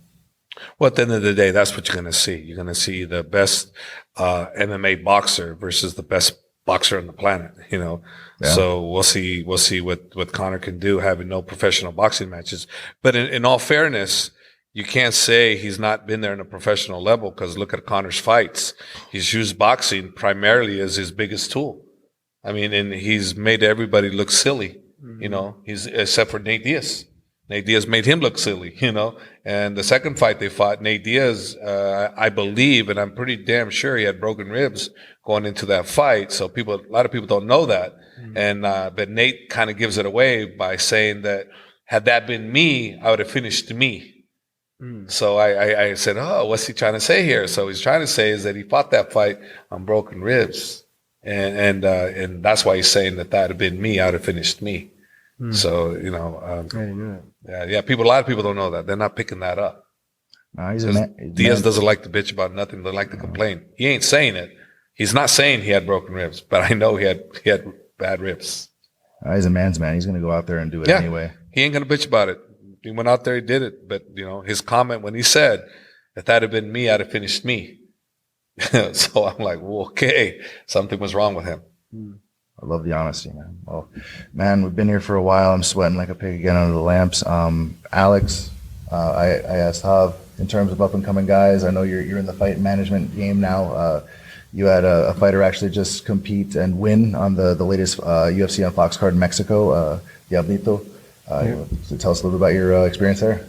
[SPEAKER 3] well, at the end of the day, that's what you're going to see. You're going to see the best MMA boxer versus the best boxer on the planet. You know, yeah. So we'll see what Conor can do having no professional boxing matches. But in all fairness, you can't say he's not been there in a professional level because look at Conor's fights. He's used boxing primarily as his biggest tool. I mean, and he's made everybody look silly, you know, except for Nate Diaz. Nate Diaz made him look silly, you know. And the second fight they fought, Nate Diaz, I believe, and I'm pretty damn sure he had broken ribs going into that fight. So a lot of people don't know that. And, but Nate kind of gives it away by saying that had that been me, I would have finished me. So I said, oh, what's he trying to say here? So he's trying to say is that he fought that fight on broken ribs. And that's why he's saying that had been me, I would have finished me. So, you know,
[SPEAKER 4] I didn't know that.
[SPEAKER 3] Yeah, a lot of people don't know that. They're not picking that up. Diaz doesn't like to bitch about nothing. They like to complain. He ain't saying it. He's not saying he had broken ribs, but I know he had bad ribs.
[SPEAKER 2] He's a man's man. He's going to go out there and do it anyway. He
[SPEAKER 3] ain't going to bitch about it. He went out there, he did it. But, you know, his comment when he said, if that had been me, I'd have finished me. So I'm like, well, okay, something was wrong with him.
[SPEAKER 2] I love the honesty, man. Well, man, we've been here for a while. I'm sweating like a pig again under the lamps. Alex, I asked Jav, in terms of up-and-coming guys, I know you're in the fight management game now. You had a fighter actually just compete and win on the latest UFC on Fox card in Mexico, Diablito. So tell us a little bit about your experience there.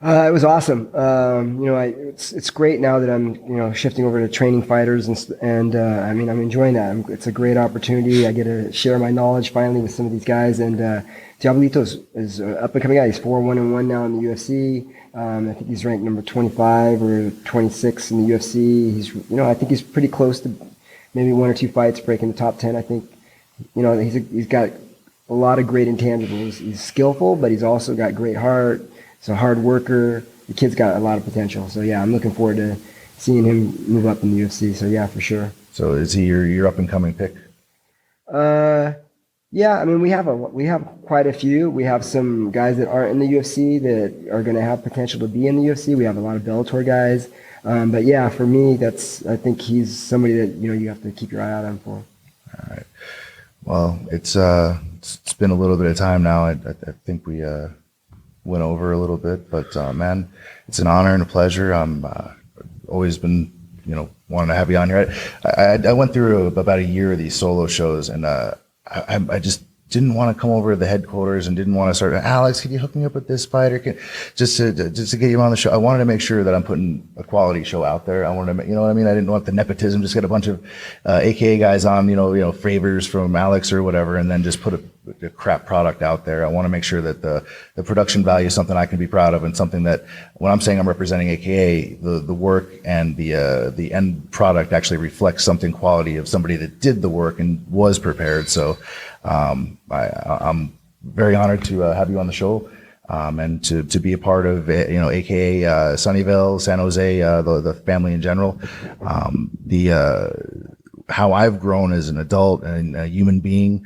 [SPEAKER 4] It was awesome. You know, it's great now that I'm, you know, shifting over to training fighters and I mean, I'm enjoying that. It's a great opportunity. I get to share my knowledge finally with some of these guys. And Diablito is up and coming out. He's 4-1-1 now in the UFC. I think he's ranked number 25 or 26 in the UFC. He's, you know, I think he's pretty close to maybe one or two fights breaking the top 10. I think, you know, he's got a lot of great intangibles. He's skillful, but he's also got great heart. He's a hard worker. The kid's got a lot of potential. So yeah, I'm looking forward to seeing him move up in the UFC. So yeah, for sure.
[SPEAKER 2] So is he your up and coming pick?
[SPEAKER 4] Yeah, I mean we have quite a few. We have some guys that aren't in the UFC that are going to have potential to be in the UFC. We have a lot of Bellator guys. But yeah, for me, I think he's somebody that, you know, you have to keep your eye out on for.
[SPEAKER 2] All right. Well, it's been a little bit of time now. I think we went over a little bit, but man, it's an honor and a pleasure. I'm always been, you know, wanting to have you on here. I went through about a year of these solo shows, and I just didn't want to come over to the headquarters and didn't want to start, Alex, can you hook me up with this fighter? Just to get you on the show. I wanted to make sure that I'm putting a quality show out there. I wanted to, you know what I mean? I didn't want the nepotism, just get a bunch of AKA guys on, you know, favors from Alex or whatever, and then just put a crap product out there. I want to make sure that the production value is something I can be proud of, and something that when I'm saying I'm representing AKA, the work and the end product actually reflects something quality of somebody that did the work and was prepared. So I'm very honored to have you on the show. and to be a part of, AKA Sunnyvale, San Jose, the family in general. How I've grown as an adult and a human being,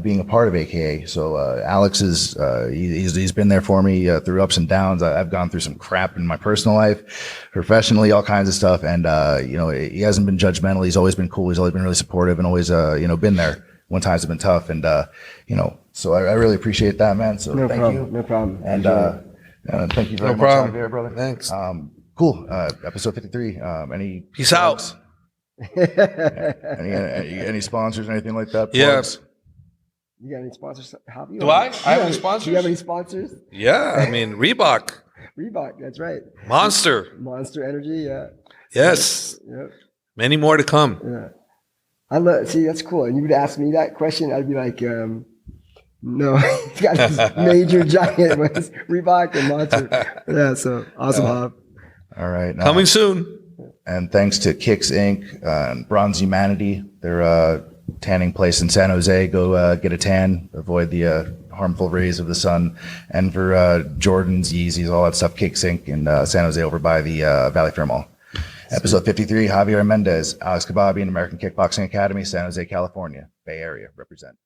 [SPEAKER 2] being a part of AKA. So Alex he's been there for me through ups and downs. I've gone through some crap in my personal life, professionally, all kinds of stuff. And he hasn't been judgmental. He's always been cool. He's always been really supportive and always been there when times have been tough. And so I really appreciate that, man. So thank you.
[SPEAKER 4] No problem.
[SPEAKER 2] And thank you very much, Javier, brother.
[SPEAKER 3] Thanks.
[SPEAKER 2] Cool. Episode 53. Any
[SPEAKER 3] Peace out.
[SPEAKER 2] Any sponsors or anything like that?
[SPEAKER 3] Yes.
[SPEAKER 4] You got any sponsors?
[SPEAKER 3] Do I? I have any sponsors?
[SPEAKER 4] Do you have any sponsors?
[SPEAKER 3] Yeah, I mean Reebok.
[SPEAKER 4] Reebok, that's right.
[SPEAKER 3] Monster
[SPEAKER 4] Energy, yeah.
[SPEAKER 3] Yes.
[SPEAKER 4] Yep.
[SPEAKER 3] Many more to come.
[SPEAKER 4] Yeah. See, that's cool. And you would ask me that question, I'd be like, no, he's got these major giant ones, Reebok and Monster. Yeah, so awesome, Hob.
[SPEAKER 2] All right.
[SPEAKER 3] Coming soon.
[SPEAKER 2] And thanks to Kicks Inc. And Bronze Humanity. They're a tanning place in San Jose. Go get a tan, avoid the harmful rays of the sun. And for Jordans, Yeezys, all that stuff, Kicks Inc. in San Jose over by the Valley Fair Mall. Episode 53, Javier Mendez, Alex Kababi, and American Kickboxing Academy, San Jose, California, Bay Area, represent.